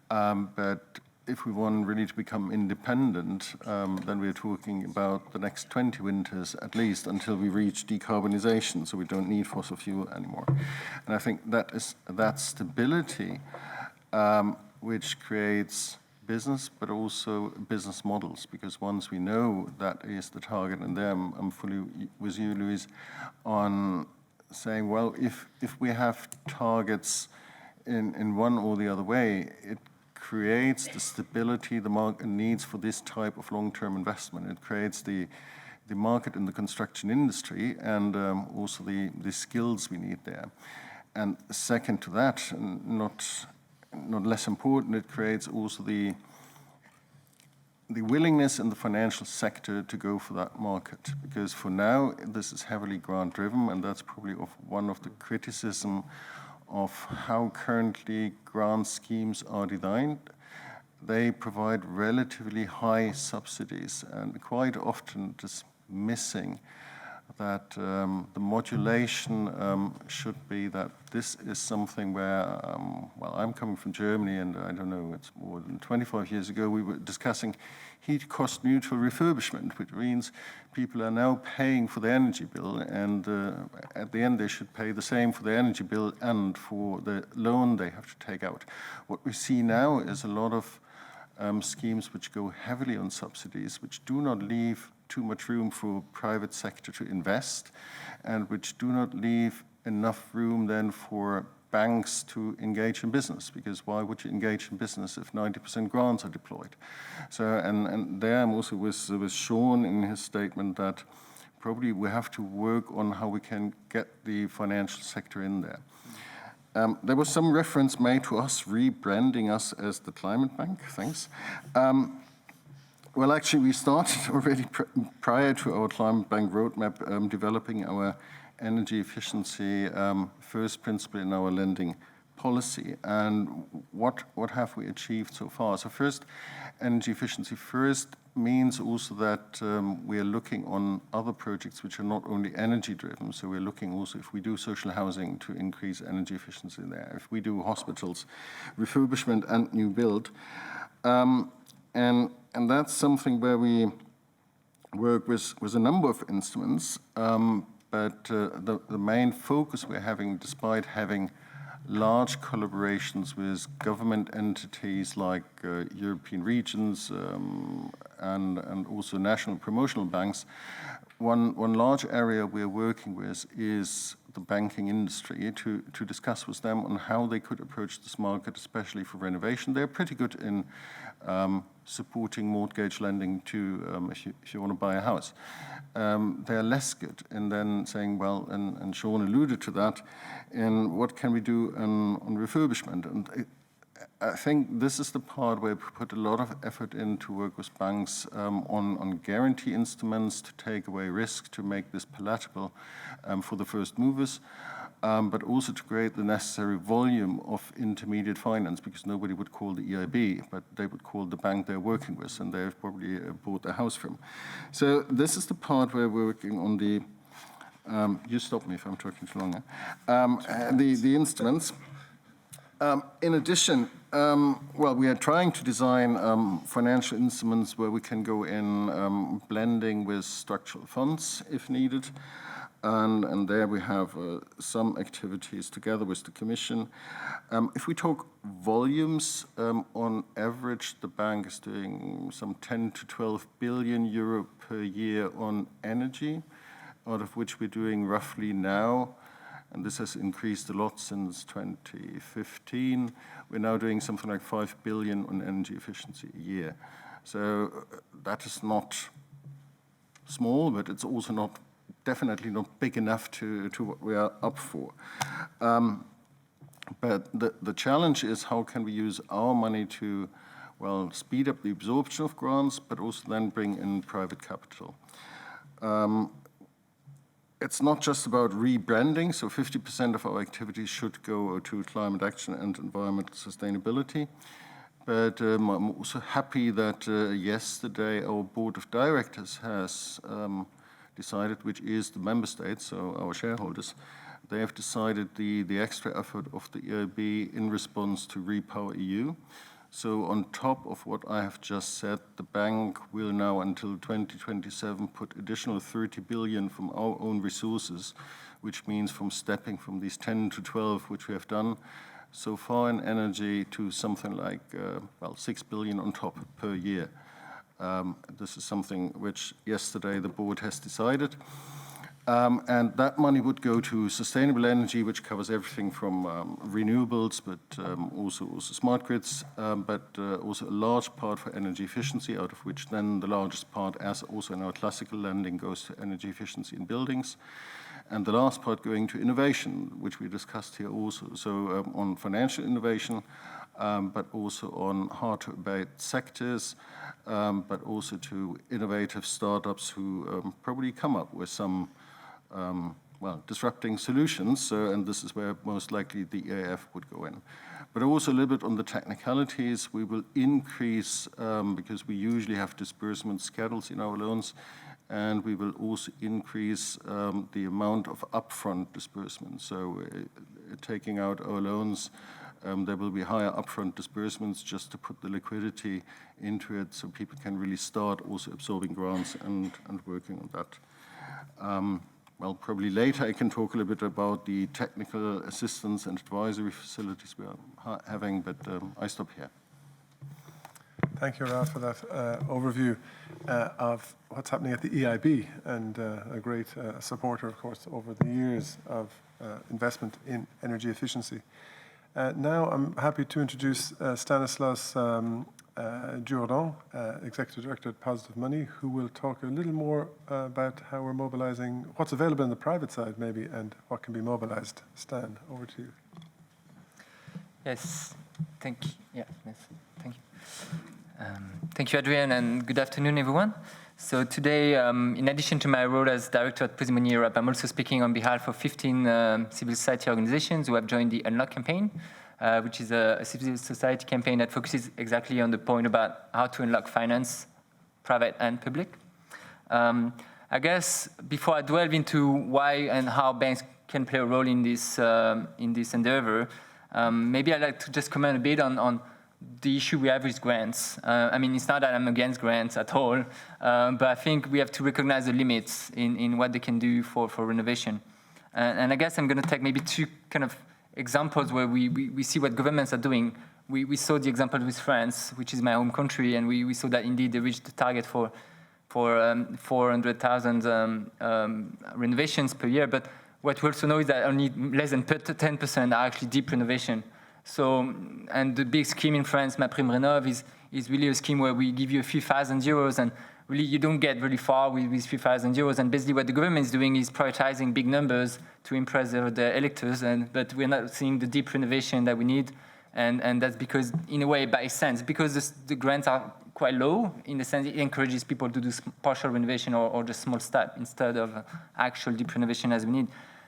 But if we want really to become independent, then we're talking about the next 20 winters at least until we reach decarbonization, so we don't need fossil fuel anymore. And I think that is that stability which creates business, but also business models, because once we know that is the target, and there I'm fully with you, Louise, on saying, well, if we have targets in one or the other way, it creates the stability the market needs for this type of long-term investment. It creates the market in the construction industry and also the skills we need there. And second to that, not less important, it creates also the willingness in the financial sector to go for that market. Because for now, this is heavily grant-driven, and that's probably one of the criticism of how currently grant schemes are designed. They provide relatively high subsidies, and quite often it is missing that the modulation should be that this is something where, well, I'm coming from Germany, and I don't know, it's more than 25 years ago, we were discussing heat cost neutral refurbishment, which means people are now paying for the energy bill, and at the end they should pay the same for the energy bill and for the loan they have to take out. What we see now is a lot of schemes which go heavily on subsidies, which do not leave too much room for private sector to invest, and which do not leave enough room then for banks to engage in business, because why would you engage in business if 90% grants are deployed? So, and there I'm also with Sean in his statement that probably we have to work on how we can get the financial sector in there. There was some reference made to us rebranding us as the climate bank. Thanks. Well, actually, we started already prior to our climate bank roadmap developing our energy efficiency first principle in our lending policy. And what have we achieved so far? So first, energy efficiency first means also that we are looking on other projects which are not only energy driven. So we're looking also if we do social housing to increase energy efficiency there, if we do hospitals, refurbishment and new build. And that's something where we work with a number of instruments, but the main focus we're having, despite having large collaborations with government entities like European regions and also national promotional banks, one large area we're working with is the banking industry to discuss with them on how they could approach this market, especially for renovation. They're pretty good in supporting mortgage lending to if you want to buy a house. They're less good in then saying, well, and Sean alluded to that, in what can we do on refurbishment? And I think this is the part where we put a lot of effort in to work with banks on guarantee instruments, to take away risk, to make this palatable for the first movers, but also to create the necessary volume of intermediate finance, because nobody would call the EIB, but they would call the bank they're working with, and they've probably bought a house from. So this is the part where we're working on the, you stop me if I'm talking too long, the instruments. In addition, well, we are trying to design financial instruments where we can go in blending with structural funds if needed. And there we have some activities together with the Commission. If we talk volumes, on average, the bank is doing some 10 to 12 billion euro per year on energy, out of which we're doing roughly now, and this has increased a lot since 2015, we're now doing something like 5 billion on energy efficiency a year. So that is not small, but it's also not, definitely not big enough to what we are up for. But the challenge is how can we use our money to, well, speed up the absorption of grants, but also then bring in private capital. It's not just about rebranding, so 50% of our activities should go to climate action and environmental sustainability. But I'm also happy that yesterday our board of directors has decided, which is the member states, so our shareholders, they have decided the extra effort of the EIB in response to Repower EU. So on top of what I have just said, the bank will now until 2027 put additional 30 billion from our own resources, which means from stepping from these 10 to 12, which we have done so far in energy, to something like, well, 6 billion on top per year. This is something which yesterday the board has decided. And that money would go to sustainable energy, which covers everything from renewables, but also smart grids, but also a large part for energy efficiency, out of which then the largest part, as also in our classical lending, goes to energy efficiency in buildings. And the last part going to innovation, which we discussed here also. So on financial innovation, but also on hard-to-abate sectors, but also to innovative startups who probably come up with some disrupting solutions, and this is where most likely the EAF would go in. But also a little bit on the technicalities, we will increase, because we usually have disbursement schedules in our loans, and we will also increase the amount of upfront disbursements. So taking out our loans, there will be higher upfront disbursements just to put the liquidity into it so people can really start also absorbing grants and working on that. Well, probably later I can talk a little bit about the technical assistance and advisory facilities we are having, but I stop here. Thank you, Ralph, for that overview of what's happening at the EIB, and a great supporter, of course, over the years of investment in energy efficiency. Now I'm happy to introduce Stanislas Jourdan, Executive Director at Positive Money, who will talk a little more about how we're mobilizing, what's available on the private side maybe, and what can be mobilized. Stan, over to you. Yes, thank you. Yeah, yes, thank you. Thank you, Adrian, and good afternoon, everyone. So today, in addition to my role as Director at Positive Money Europe, I'm also speaking on behalf of 15 civil society organizations who have joined the Unlock campaign, which is a civil society campaign that focuses exactly on the point about how to unlock finance, private and public. I guess before I delve into why and how banks can play a role in this endeavor, maybe I'd like to just comment a bit on the issue we have with grants. I mean, it's not that I'm against grants at all, but I think we have to recognize the limits in what they can do for renovation. And I guess I'm going to take maybe two kind of examples where we see what governments are doing. We saw the example with France, which is my home country, and we saw that indeed they reached the target for 400,000 renovations per year. But what we also know is that only less than 10% are actually deep renovation. So, and the big scheme in France, MaPrimeRénov', is really a scheme where we give you a few thousand euros, and really you don't get really far with 3,000 euros. And basically what the government is doing is prioritizing big numbers to impress the electors, but we're not seeing the deep renovation that we need. And that's because, in a way, by sense, because the grants are quite low, in the sense it encourages people to do partial renovation or just small stuff instead of actual deep renovation as we need.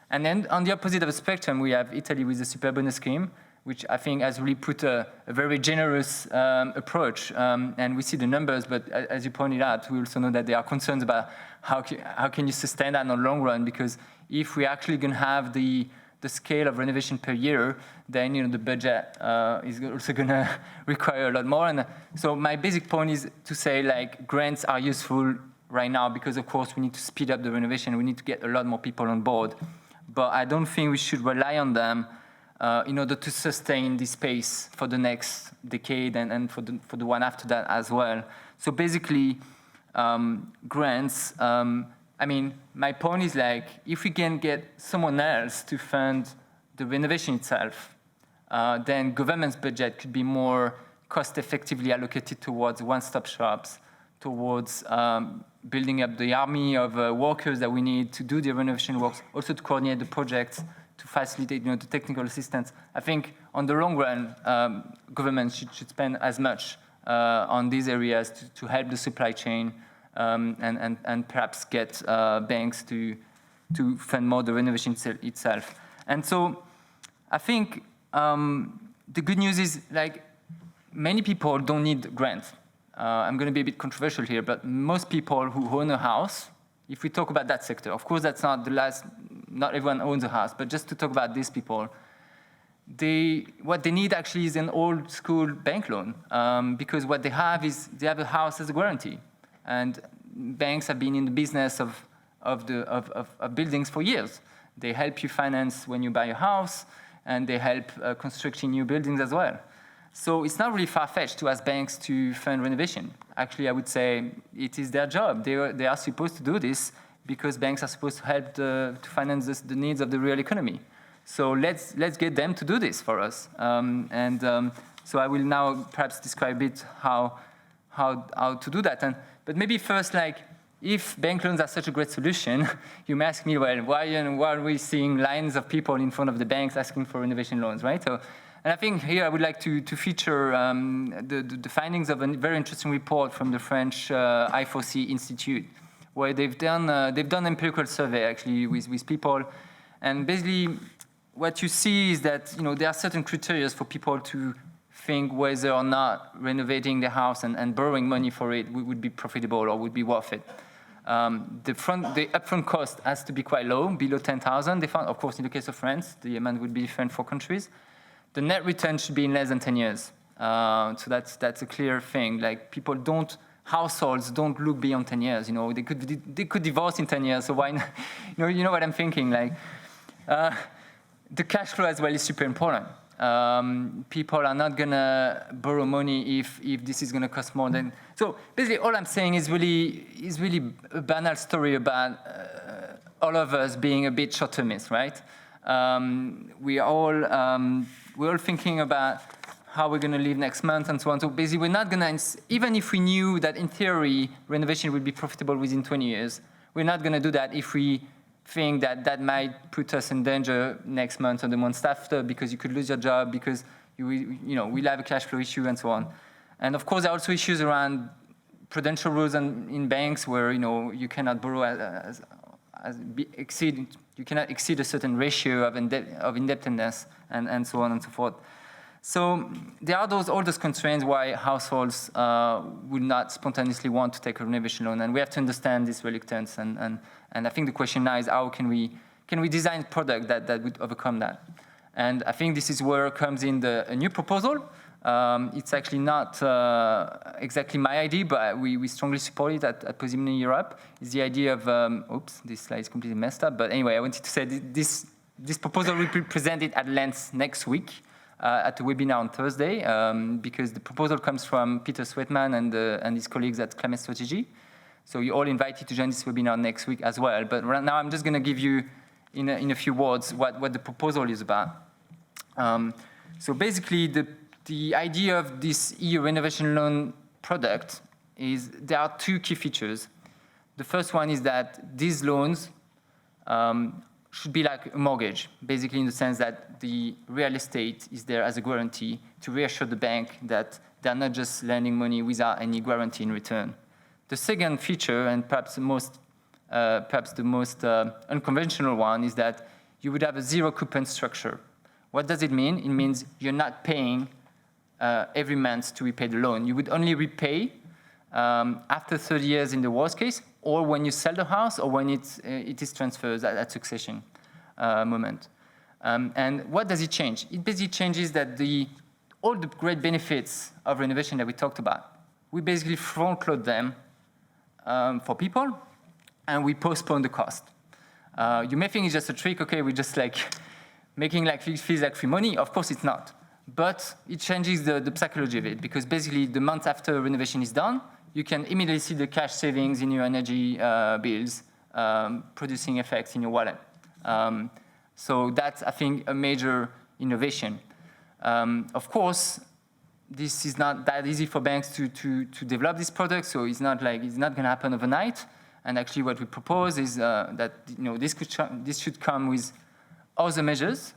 And then on the opposite of the spectrum, we have Italy with the Superbonus scheme, which I think has really put a very generous approach. And we see the numbers, but as you pointed out, we also know that there are concerns about how can you sustain that in the long run, because if we're actually going to have the scale of renovation per year, then the budget is also going to require a lot more. And so my basic point is to say, like, grants are useful right now because, of course, we need to speed up the renovation. We need to get a lot more people on board. But I don't think we should rely on them in order to sustain this pace for the next decade and for the one after that as well. So basically, grants, I mean, my point is, like, if we can get someone else to fund the renovation itself, then government's budget could be more cost-effectively allocated towards one-stop shops, towards building up the army of workers that we need to do the renovation works, also to coordinate the projects, to facilitate the technical assistance. I think on the long run, governments should spend as much on these areas to help the supply chain and perhaps get banks to fund more the renovation itself. And so I think the good news is, like, many people don't need grants. I'm going to be a bit controversial here, but most people who own a house, if we talk about that sector, of course that's not the last, not everyone owns a house, but just to talk about these people, what they need actually is an old school bank loan, because what they have is they have a house as a guarantee. And banks have been in the business of buildings for years. They help you finance when you buy a house, and they help constructing new buildings as well. So it's not really far-fetched to ask banks to fund renovation. Actually, I would say it is their job. They are supposed to do this because banks are supposed to help to finance the needs of the real economy. So let's get them to do this for us. So I will now perhaps describe a bit how to do that. But maybe first, like, if bank loans are such a great solution, you may ask me, well, why are we seeing lines of people in front of the banks asking for renovation loans, right? So, and I think here I would like to feature the findings of a very interesting report from the French I4C Institute, where they've done empirical survey actually with people, and basically what you see is that there are certain criteria for people to think whether or not renovating the house and borrowing money for it would be profitable or would be worth it. The upfront cost has to be quite low, below 10,000. They found, of course, in the case of France, the amount would be different for countries. The net return should be in less than 10 years. So that's a clear thing. Like households don't look beyond 10 years. They could divorce in 10 years. So why not? You know what I'm thinking. Like the cash flow as well is super important. People are not gonna borrow money if this is gonna cost more than. So basically, all I'm saying is really a banal story about all of us being a bit short-termist, right? We're all thinking about how we're gonna live next month and so on. So basically, we're not gonna, even if we knew that in theory renovation would be profitable within 20 years, we're not gonna do that if we think that might put us in danger next month or the month after, because you could lose your job, because we'll have a cash flow issue and so on. And of course, there are also issues around prudential rules in banks where you cannot borrow you cannot exceed a certain ratio of indebtedness and so on and so forth. So there are all those constraints why households would not spontaneously want to take a renovation loan, and we have to understand this reluctance. And I think the question now is how can we design a product that would overcome that? And I think this is where comes in a new proposal. It's actually not exactly my idea, but we strongly support it at Position Europe. It's the idea of, oops, this slide is completely messed up. But anyway, I wanted to say this proposal will be presented at length next week at a webinar on Thursday, because the proposal comes from Peter Sweatman and his colleagues at Climate Strategy. So you're all invited to join this webinar next week as well. But right now, I'm just going to give you, in a few words, what the proposal is about. So basically, the idea of this EU renovation loan product is there are two key features. The first one is that these loans should be like a mortgage, basically in the sense that the real estate is there as a guarantee to reassure the bank that they're not just lending money without any guarantee in return. The second feature, and perhaps the most unconventional one, is that you would have a zero coupon structure. What does it mean? It means you're not paying every month to repay the loan. You would only repay after 30 years in the worst case, or when you sell the house, or when it is transferred at succession moment. And what does it change? It basically changes that all the great benefits of renovation that we talked about, we basically front load them for people, and we postpone the cost. You may think it's just a trick. Okay, we're just like making like feels like free money. Of course, it's not. But it changes the psychology of it, because basically the month after renovation is done, you can immediately see the cash savings in your energy bills, producing effects in your wallet. So that's, I think, a major innovation. Of course, this is not that easy for banks to develop this product, so it's not going to happen overnight. And actually, what we propose is that this should come with other measures,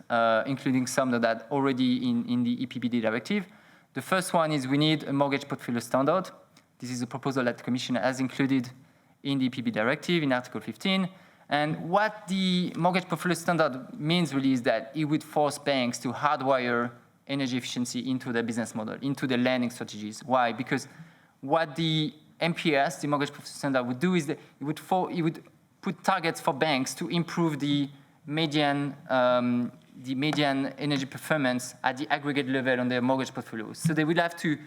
including some that are already in the EPBD directive. The first one is we need a mortgage portfolio standard. This is a proposal that the Commission has included in the EPBD directive in Article 15. And what the mortgage portfolio standard means really is that it would force banks to hardwire energy efficiency into their business model, into their lending strategies. Why? Because what the MPS, the mortgage portfolio standard, would do is that it would put targets for banks to improve the median energy performance at the aggregate level on their mortgage portfolio. So they will have to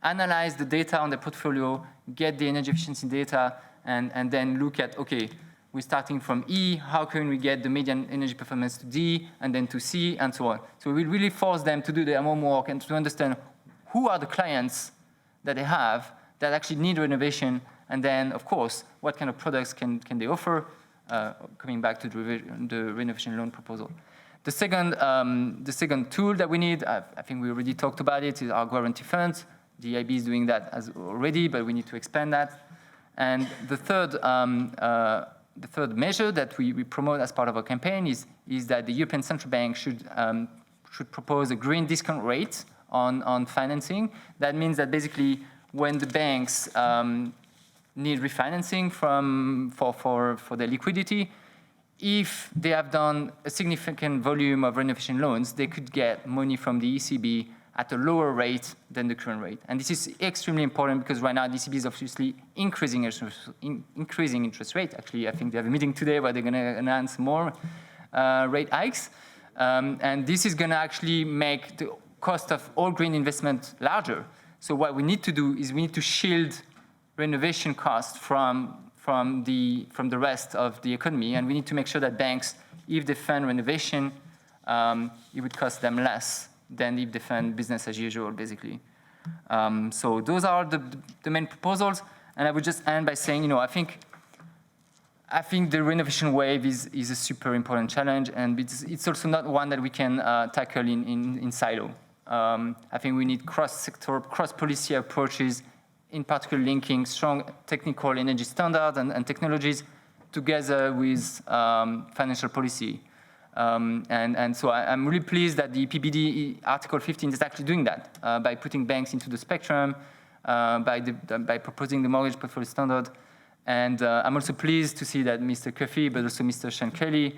analyze the data on the portfolio, get the energy efficiency data, and then look at, okay, we're starting from E, how can we get the median energy performance to D, and then to C, and so on. So we will really force them to do their homework and to understand who are the clients that they have that actually need renovation, and then, of course, what kind of products can they offer, coming back to the renovation loan proposal. The second tool that we need, I think we already talked about it, is our guarantee funds. The EIB is doing that already, but we need to expand that. And the third measure that we promote as part of our campaign is that the European Central Bank should propose a green discount rate on financing. That means that basically when the banks need refinancing for their liquidity, if they have done a significant volume of renovation loans, they could get money from the ECB at a lower rate than the current rate. And this is extremely important because right now the ECB is obviously increasing interest rate. Actually, I think they have a meeting today where they're going to announce more rate hikes. And this is going to actually make the cost of all green investment larger. So what we need to do is we need to shield renovation costs from the rest of the economy, and we need to make sure that banks, if they fund renovation, it would cost them less than if they fund business as usual, basically. So those are the main proposals, and I would just end by saying, I think the renovation wave is a super important challenge, and it's also not one that we can tackle in silo. I think we need cross-sector, cross-policy approaches, in particular linking strong technical energy standards and technologies together with financial policy. And so I'm really pleased that the EPBD Article 15 is actually doing that by putting banks into the spectrum, by proposing the mortgage portfolio standard. And I'm also pleased to see that Mr. Cuffe, but also Mr. Ciarán Cuffe,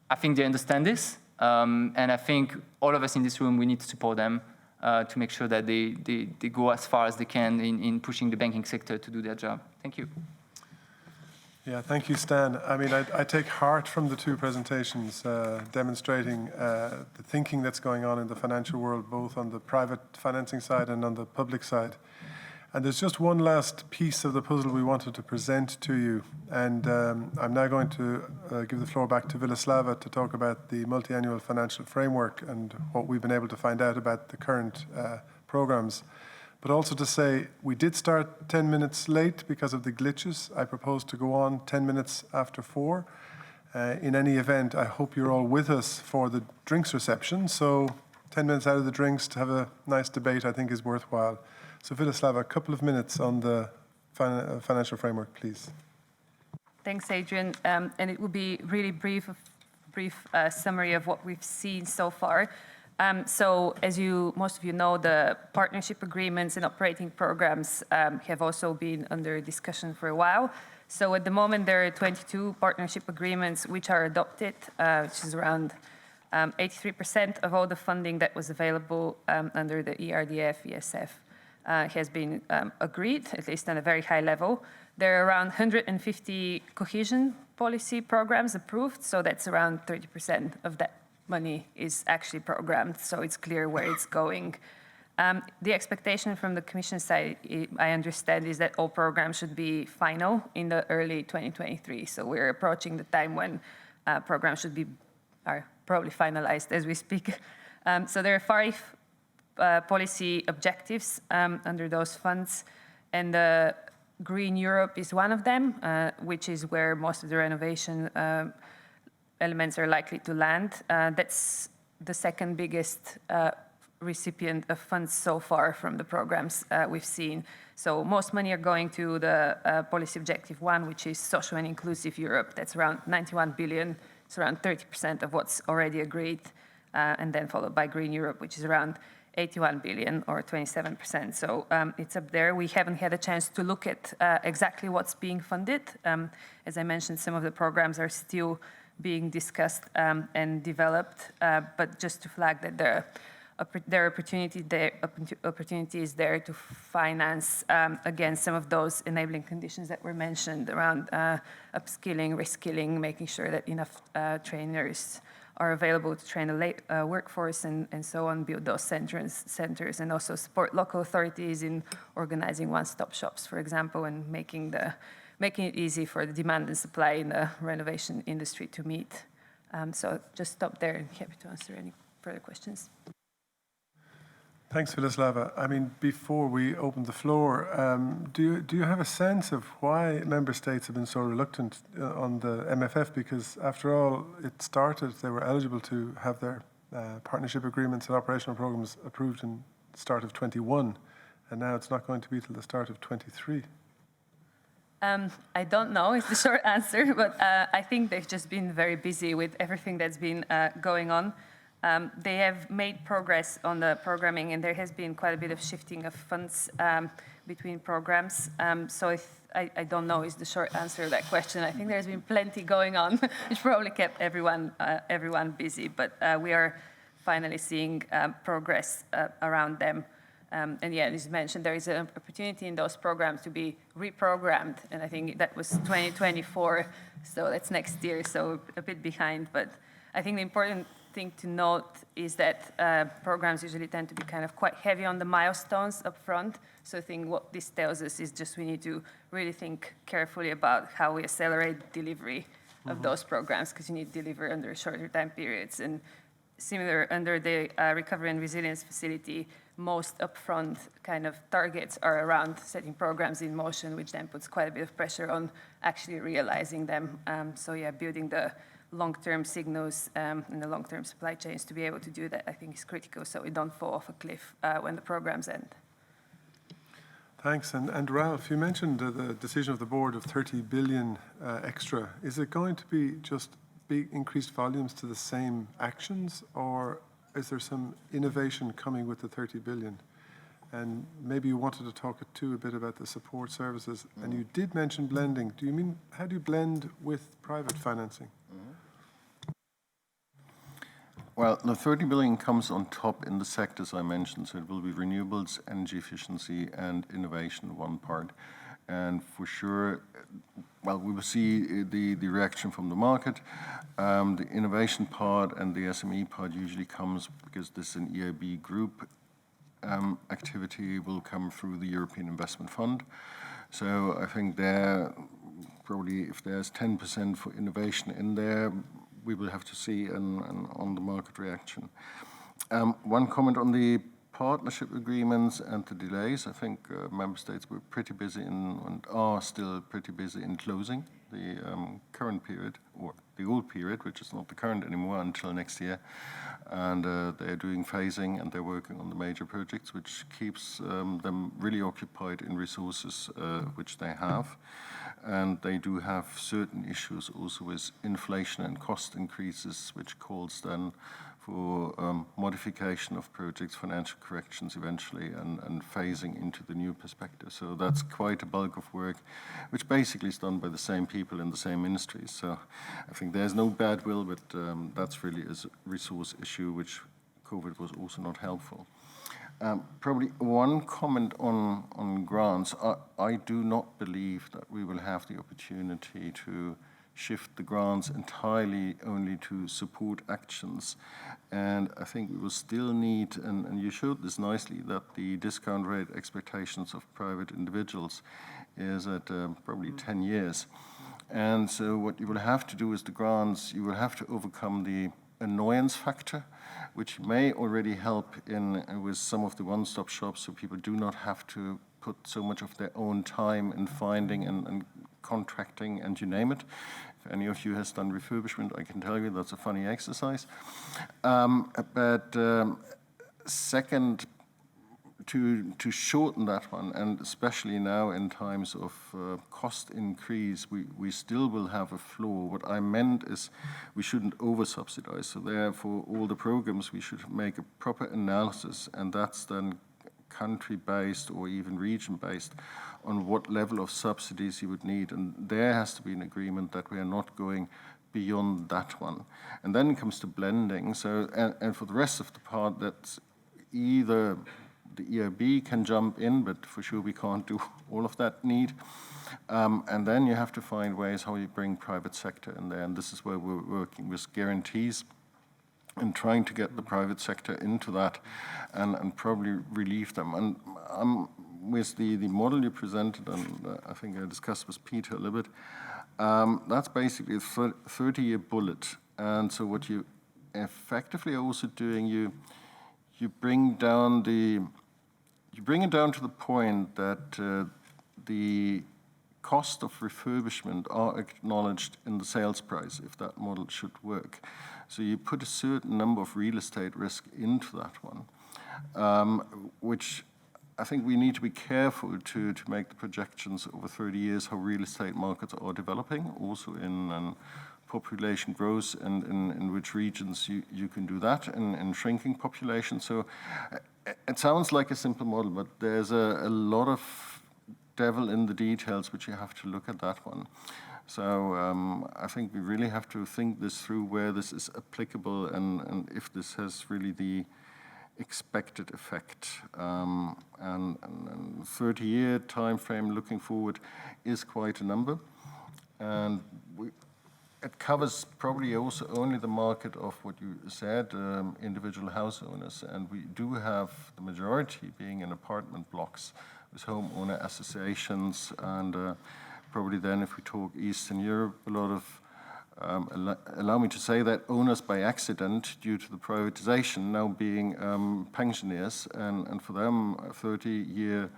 I think they understand this. And I think all of us in this room, we need to support them to make sure that they go as far as they can in pushing the banking sector to do their job. Thank you. Yeah, thank you, Stan. I mean, I take heart from the two presentations demonstrating the thinking that's going on in the financial world, both on the private financing side and on the public side. And there's just one last piece of the puzzle we wanted to present to you. And I'm now going to give the floor back to Vilaslava to talk about the multi-annual financial framework and what we've been able to find out about the current programs. But also to say, we did start 10 minutes late because of the glitches. I propose to go on 10 minutes after 4. In any event, I hope you're all with us for the drinks reception. So 10 minutes out of the drinks to have a nice debate, I think, is worthwhile. So Vilaslava, a couple of minutes on the financial framework, please. Thanks, Adrian. And it will be really brief summary of what we've seen so far. So as most of you know, the partnership agreements and operating programs have also been under discussion for a while. So at the moment, there are 22 partnership agreements which are adopted, which is around 83% of all the funding that was available under the ERDF, ESF. Has been agreed, at least on a very high level. There are around 150 cohesion policy programs approved, so that's around 30% of that money is actually programmed, so it's clear where it's going. The expectation from the Commission side, I understand, is that all programs should be final in the early 2023, so we're approaching the time when programs are probably finalized as we speak. So there are 5 policy objectives under those funds, and Green Europe is one of them, which is where most of the renovation elements are likely to land. That's the second biggest recipient of funds so far from the programs we've seen. So most money are going to the policy objective 1, which is social and inclusive Europe. That's around 91 billion. It's around 30% of what's already agreed, and then followed by Green Europe, which is around 81 billion or 27%. So it's up there. We haven't had a chance to look at exactly what's being funded. As I mentioned, some of the programs are still being discussed and developed, but just to flag that there are opportunities there to finance, again, some of those enabling conditions that were mentioned around upskilling, reskilling, making sure that enough trainers are available to train the workforce and so on, build those centers, and also support local authorities in organizing one-stop shops, for example, and making it easy for the demand and supply in the renovation industry to meet. So just stop there and happy to answer any further questions. Thanks, Vladislava. I mean, before we open the floor, do you have a sense of why member states have been so reluctant on the MFF? Because after all, it started, they were eligible to have their partnership agreements and operational programs approved in the start of 21, and now it's not going to be till the start of 23. I don't know is the short answer, but I think they've just been very busy with everything that's been going on. They have made progress on the programming, and there has been quite a bit of shifting of funds between programs. So I don't know is the short answer to that question. I think there's been plenty going on, which probably kept everyone busy. But we are finally seeing progress around them. And yeah, as you mentioned, there is an opportunity in those programs to be reprogrammed. And I think that was 2024, so that's next year, so a bit behind. But I think the important thing to note is that programs usually tend to be kind of quite heavy on the milestones up front. So I think what this tells us is just we need to really think carefully about how we accelerate delivery of those programs, because you need to deliver under shorter time periods. And similar under the Recovery and Resilience Facility, most upfront kind of targets are around setting programs in motion, which then puts quite a bit of pressure on actually realizing them. So yeah, building the long-term signals and the long-term supply chains to be able to do that, I think, is critical, so we don't fall off a cliff when the programs end. Thanks. And Ralph, you mentioned the decision of the board of 30 billion extra. Is it going to be just big increased volumes to the same actions, or is there some innovation coming with the 30 billion? And maybe you wanted to talk too a bit about the support services, and you did mention blending. Do you mean, how do you blend with private financing? Well, the 30 billion comes on top in the sectors I mentioned. So it will be renewables, energy efficiency, and innovation, one part. And for sure, well, we will see the reaction from the market. The innovation part and the SME part usually comes because this is an EIB group activity, will come through the European Investment Fund. So I think there, probably if there's 10% for innovation in there, we will have to see on the market reaction. One comment on the partnership agreements and the delays. I think member states were pretty busy and are still pretty busy in closing the current period, or the old period, which is not the current anymore until next year. And they're doing phasing, and they're working on the major projects, which keeps them really occupied in resources which they have. And they do have certain issues also with inflation and cost increases, which calls then for modification of projects, financial corrections eventually, and phasing into the new perspective. So that's quite a bulk of work, which basically is done by the same people in the same ministries. So I think there's no bad will, but that's really a resource issue, which COVID was also not helpful. Probably one comment on grants. I do not believe that we will have the opportunity to shift the grants entirely only to support actions. And I think we will still need, and you showed this nicely, that the discount rate expectations of private individuals is at probably 10 years. And so what you will have to do is the grants, you will have to overcome the annoyance factor, which may already help with some of the one-stop shops, so people do not have to put so much of their own time in finding and contracting and you name it. If any of you has done refurbishment, I can tell you that's a funny exercise. Second, to shorten that one, and especially now in times of cost increase, we still will have a floor. What I meant is we shouldn't over-subsidize. So therefore, all the programs, we should make a proper analysis, and that's then country-based or even region-based on what level of subsidies you would need. And there has to be an agreement that we are not going beyond that one. And then it comes to blending. So, and for the rest of the part, that's either the EIB can jump in, but for sure we can't do all of that need. And then you have to find ways how you bring private sector in there. And this is where we're working with guarantees and trying to get the private sector into that and probably relieve them. And with the model you presented, and I think I discussed with Peter a little bit, that's basically a 30-year bullet. And so what you effectively are also doing, you bring it down to the point that the cost of refurbishment are acknowledged in the sales price if that model should work. So you put a certain number of real estate risk into that one, which I think we need to be careful to make the projections over 30 years how real estate markets are developing, also in population growth and in which regions you can do that in shrinking population. So it sounds like a simple model, but there's a lot of devil in the details which you have to look at that one. So I think we really have to think this through where this is applicable and if this has really the expected effect. And 30-year time frame looking forward is quite a number. And it covers probably also only the market of what you said, individual house owners. And we do have the majority being in apartment blocks with homeowner associations. And probably then if we talk Eastern Europe, a lot of, allow me to say that owners by accident due to the privatization now being pensioners. And for them, a 30-year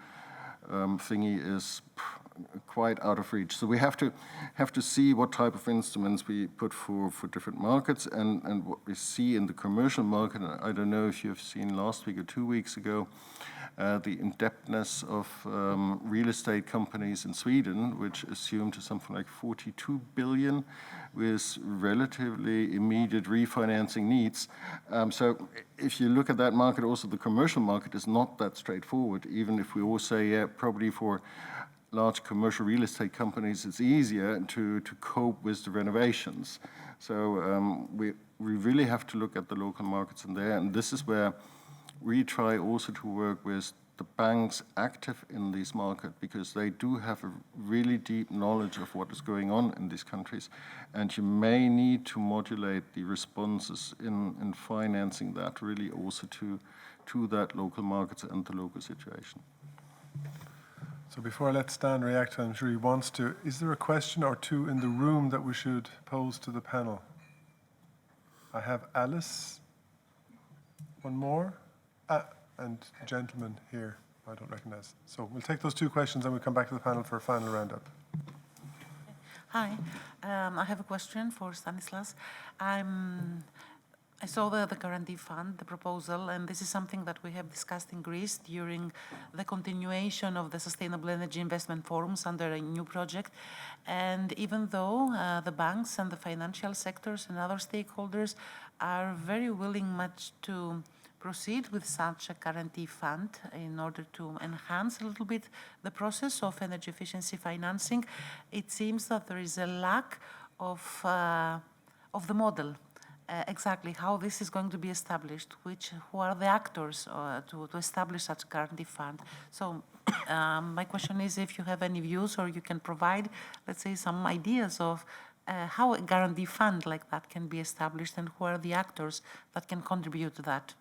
thingy is quite out of reach. So we have to see what type of instruments we put for different markets and what we see in the commercial market. I don't know if you've seen last week or 2 weeks ago, the indebtedness of real estate companies in Sweden, which assumed something like 42 billion with relatively immediate refinancing needs. So if you look at that market, also the commercial market is not that straightforward, even if we all say, yeah, probably for large commercial real estate companies, it's easier to cope with the renovations. So we really have to look at the local markets in there. And this is where we try also to work with the banks active in this market, because they do have a really deep knowledge of what is going on in these countries. And you may need to modulate the responses in financing that really also to that local markets and the local situation. So before I let Stan react, I'm sure he wants to, is there a question or two in the room that we should pose to the panel? I have Alice. One more. And the gentleman here, I don't recognize. So we'll take those two questions and we'll come back to the panel for a final roundup. Hi, I have a question for Stanislas. I saw the guarantee fund, the proposal, and this is something that we have discussed in Greece during the continuation of the Sustainable Energy Investment Forums under a new project. And even though the banks and the financial sectors and other stakeholders are very willing much to proceed with such a guarantee fund in order to enhance a little bit the process of energy efficiency financing, it seems that there is a lack of the model. Exactly how this is going to be established, who are the actors to establish such a guarantee fund. So my question is if you have any views or you can provide, let's say, some ideas of how a guarantee fund like that can be established and who are the actors that can contribute to that.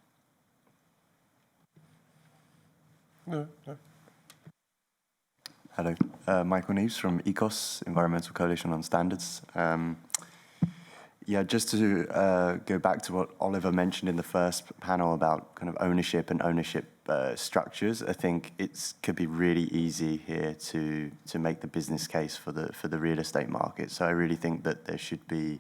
No. Hello, Michael Neves from ECOS, Environmental Coalition on Standards. Yeah, just to go back to what Oliver mentioned in the first panel about kind of ownership and ownership structures, I think it could be really easy here to make the business case for the real estate market. So I really think that there should be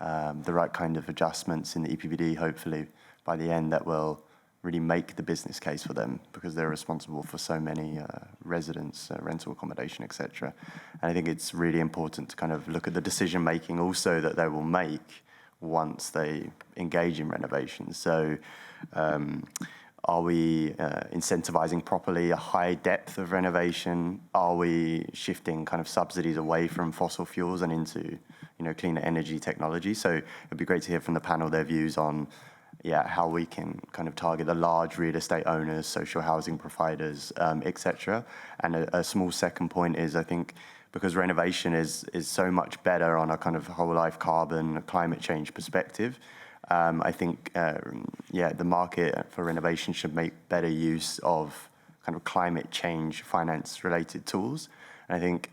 the right kind of adjustments in the EPBD, hopefully by the end, that will really make the business case for them, because they're responsible for so many residents, rental accommodation, etc. And I think it's really important to kind of look at the decision making also that they will make once they engage in renovations. So are we incentivizing properly a high depth of renovation? Are we shifting kind of subsidies away from fossil fuels and into cleaner energy technology? So it'd be great to hear from the panel their views on how we can kind of target the large real estate owners, social housing providers, etc. And a small second point is, I think, because renovation is so much better on a kind of whole life carbon, climate change perspective, I think, the market for renovation should make better use of kind of climate change finance related tools. And I think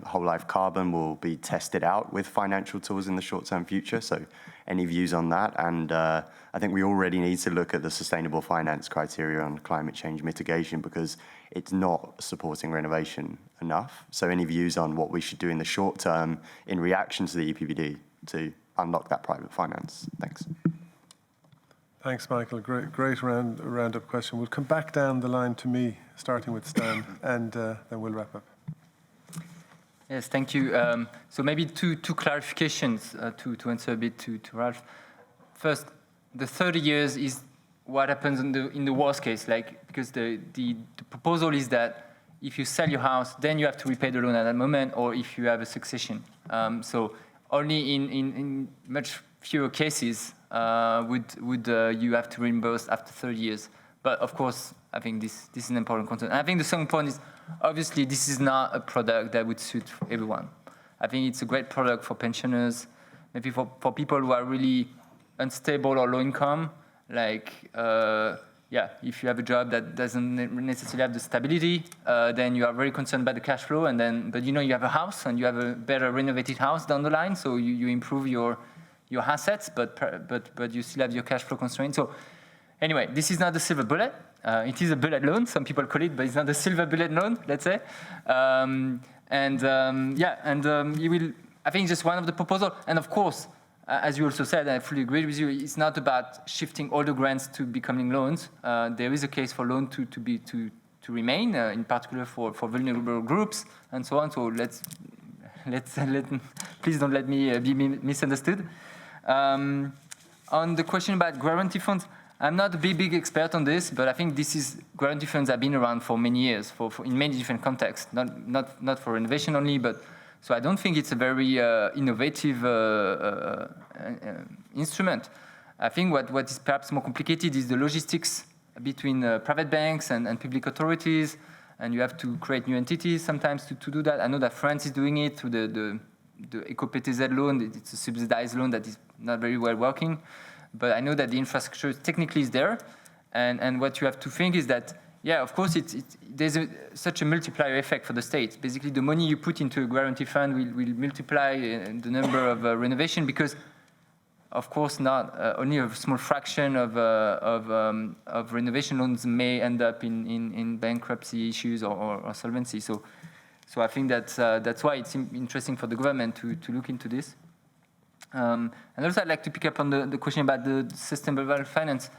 whole life carbon will be tested out with financial tools in the short-term future. So any views on that? And I think we already need to look at the sustainable finance criteria on climate change mitigation because it's not supporting renovation enough. So any views on what we should do in the short term in reaction to the EPBD to unlock that private finance? Thanks. Thanks, Michael. Great round-up question. We'll come back down the line to me, starting with Stan, and then we'll wrap up. Yes, thank you. So maybe two clarifications to answer a bit to Ralph. First, the 30 years is what happens in the worst case, like because the proposal is that if you sell your house, then you have to repay the loan at that moment, or if you have a succession. So only in much fewer cases would you have to reimburse after 30 years. But of course, I think this is an important concern. And I think the second point is, obviously, this is not a product that would suit everyone. I think it's a great product for pensioners, maybe for people who are really unstable or low income, like, if you have a job that doesn't necessarily have the stability, then you are very concerned about the cash flow, but you have a house and you have a better renovated house down the line, so you improve your assets, but you still have your cash flow constraint. So anyway, this is not the silver bullet. It is a bullet loan, some people call it, but it's not a silver bullet loan, let's say. You will, I think, just one of the proposals. And of course, as you also said, I fully agree with you, it's not about shifting all the grants to becoming loans. There is a case for loan to remain, in particular for vulnerable groups and so on. So please don't let me be misunderstood. On the question about guarantee funds, I'm not a big expert on this, but I think guarantee funds have been around for many years, in many different contexts, not for renovation only, but so I don't think it's a very innovative instrument. I think what is perhaps more complicated is the logistics between private banks and public authorities, and you have to create new entities sometimes to do that. I know that France is doing it through the EcoPTZ loan. It's a subsidized loan that is not very well working. But I know that the infrastructure technically is there, and what you have to think is that, of course, there's such a multiplier effect for the state. Basically, the money you put into a guarantee fund will multiply the number of renovation because, of course, not only a small fraction of renovation loans may end up in bankruptcy issues or solvency. So I think that's why it's interesting for the government to look into this. And also, I'd like to pick up on the question about the sustainable finance.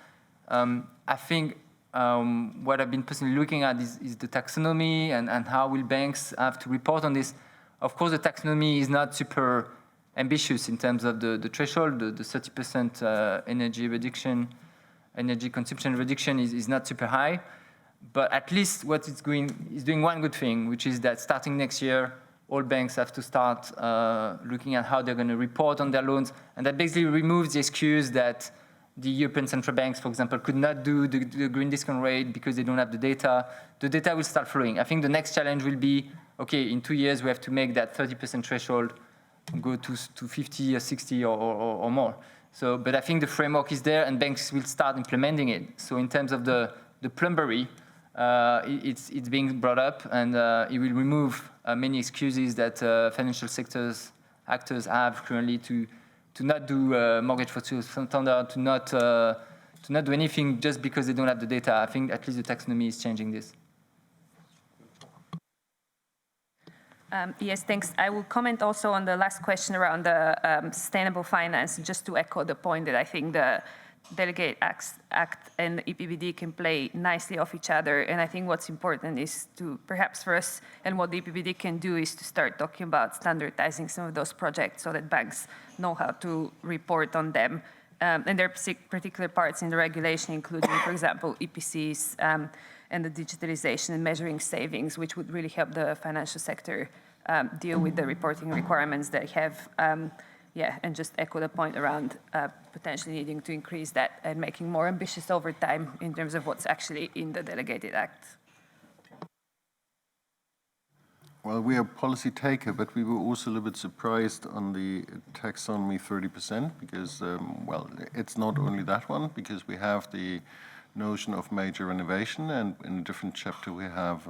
I think what I've been personally looking at is the taxonomy and how will banks have to report on this. Of course, the taxonomy is not super ambitious in terms of the threshold. The 30% energy consumption reduction is not super high. But at least what it's doing is doing one good thing, which is that starting next year, all banks have to start looking at how they're going to report on their loans. And that basically removes the excuse that the European central banks, for example, could not do the green discount rate because they don't have the data. The data will start flowing. I think the next challenge will be, okay, in 2 years, we have to make that 30% threshold go to 50 or 60 or more. So, but I think the framework is there and banks will start implementing it. So in terms of the plumbery, it's being brought up, and it will remove many excuses that financial sectors actors have currently to not do mortgage for standard, to not do anything just because they don't have the data. I think at least the taxonomy is changing this. Yes, thanks. I will comment also on the last question around the sustainable finance, just to echo the point that I think the Delegate Act and the EPBD can play nicely off each other. And I think what's important is to, perhaps for us, and what the EPBD can do is to start talking about standardizing some of those projects so that banks know how to report on them. And there are particular parts in the regulation, including, for example, EPCs and the digitalization and measuring savings, which would really help the financial sector deal with the reporting requirements that have. And just echo the point around potentially needing to increase that and making more ambitious over time in terms of what's actually in the Delegated Act. Well, we are a policy taker, but we were also a little bit surprised on the taxonomy 30% because, it's not only that one, because we have the notion of major renovation, and in a different chapter we have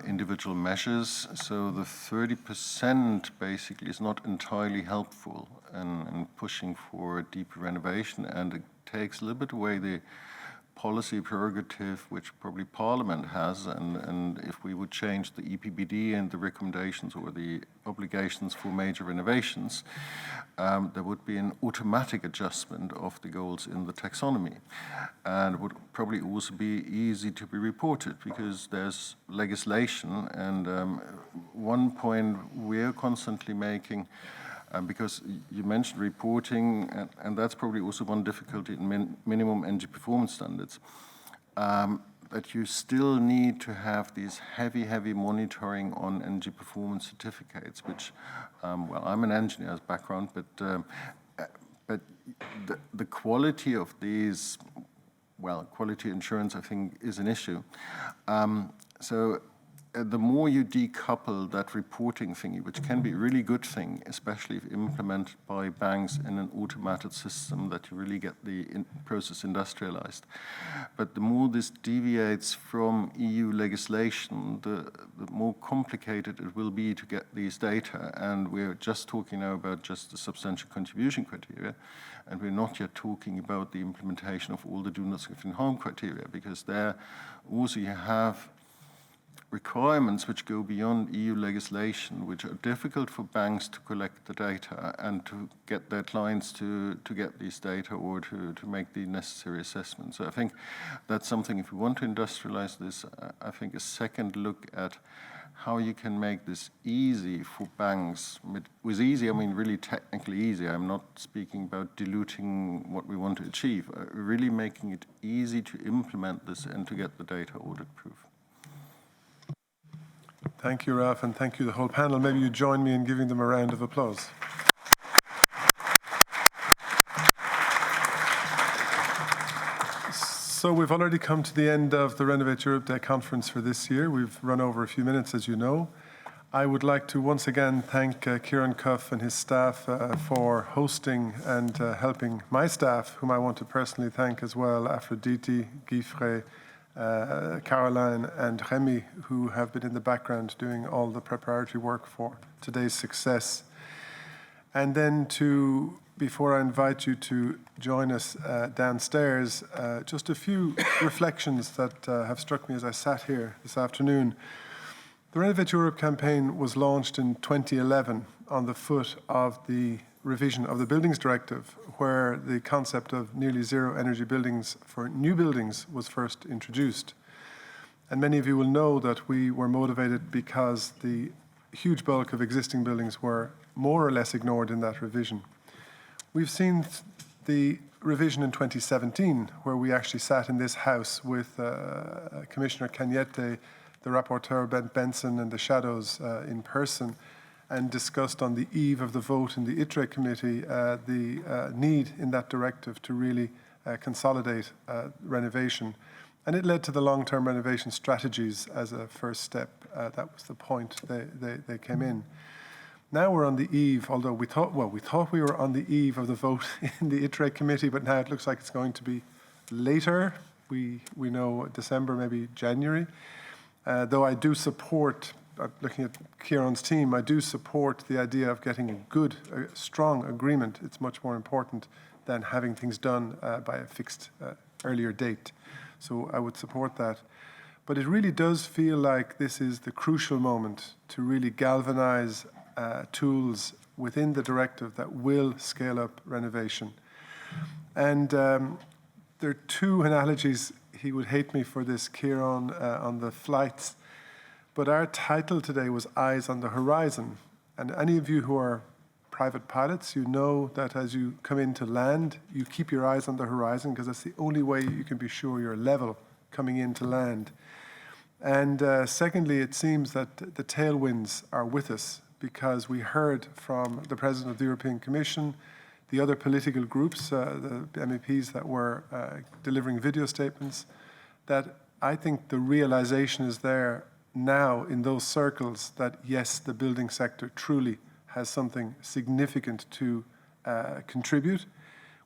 individual measures. So the 30% basically is not entirely helpful in pushing for deeper renovation, and it takes a little bit away the policy prerogative which probably Parliament has, and if we would change the EPBD and the recommendations or the obligations for major renovations, there would be an automatic adjustment of the goals in the taxonomy, and would probably also be easy to be reported because there's legislation. And one point we're constantly making, because you mentioned reporting, and that's probably also one difficulty in minimum energy performance standards, that you still need to have these heavy monitoring on energy performance certificates, which, well, I'm an engineer's background, but the quality of these, well, quality assurance, I think, is an issue. So the more you decouple that reporting thingy, which can be a really good thing, especially if implemented by banks in an automated system, that you really get the process industrialized. But the more this deviates from EU legislation, the more complicated it will be to get these data. And we're just talking now about just the substantial contribution criteria, and we're not yet talking about the implementation of all the do not significant harm criteria, because there also you have requirements which go beyond EU legislation, which are difficult for banks to collect the data and to get their clients to get these data or to make the necessary assessments. So I think that's something, if we want to industrialize this, I think a second look at how you can make this easy for banks. With easy, I mean really technically easy. I'm not speaking about diluting what we want to achieve, really making it easy to implement this and to get the data audit-proof. Thank you, Ralph, and thank you, the whole panel. Maybe you join me in giving them a round of applause. So we've already come to the end of the Renovate Europe Day conference for this year. We've run over a few minutes, as you know. I would like to once again thank Ciarán Cuffe and his staff for hosting and helping my staff, whom I want to personally thank as well, Aphrodite, Guy, Caroline and Remy, who have been in the background doing all the preparatory work for today's success. And then before I invite you to join us downstairs, just a few reflections that have struck me as I sat here this afternoon. The Renovate Europe campaign was launched in 2011 on the foot of the revision of the Buildings Directive, where the concept of nearly zero energy buildings for new buildings was first introduced. And many of you will know that we were motivated because the huge bulk of existing buildings were more or less ignored in that revision. We've seen the revision in 2017, where we actually sat in this house with Commissioner Cañete, the Rapporteur Ben Benson, and the shadows in person, and discussed on the eve of the vote in the ITRE committee the need in that directive to really consolidate renovation. And it led to the long-term renovation strategies as a first step. That was the point they came in. Now we're on the eve, although we thought we were on the eve of the vote in the ITRE committee, but now it looks like it's going to be later. We know December, maybe January. Though I do support, looking at Ciarán's team, I do support the idea of getting a strong agreement. It's much more important than having things done by a fixed earlier date. So I would support that. But it really does feel like this is the crucial moment to really galvanize tools within the directive that will scale up renovation. And there are two analogies. He would hate me for this, Ciarán, on the flights. But our title today was Eyes on the Horizon. And any of you who are private pilots, you know that as you come into land, you keep your eyes on the horizon because that's the only way you can be sure you're level coming into land. And secondly, it seems that the tailwinds are with us because we heard from the President of the European Commission, the other political groups, the MEPs that were delivering video statements, that I think the realization is there now in those circles that, yes, the building sector truly has something significant to contribute.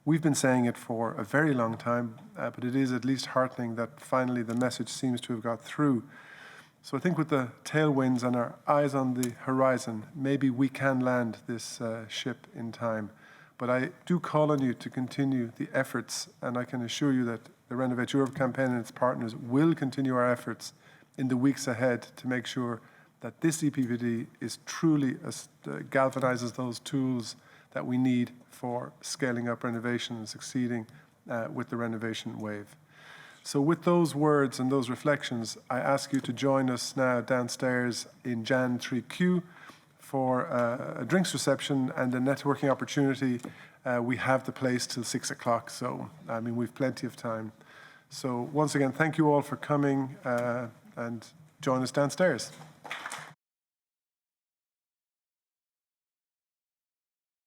We've been saying it for a very long time, but it is at least heartening that finally the message seems to have got through. So I think with the tailwinds and our eyes on the horizon, maybe we can land this ship in time. But I do call on you to continue the efforts, and I can assure you that the Renovate Europe campaign and its partners will continue our efforts in the weeks ahead to make sure that this EPBD is truly galvanizes those tools that we need for scaling up renovation and succeeding with the Renovation Wave. So with those words and those reflections, I ask you to join us now downstairs in Jan 3Q for a drinks reception and a networking opportunity. We have the place till 6 o'clock, so I mean, we've plenty of time. So once again, thank you all for coming and join us downstairs.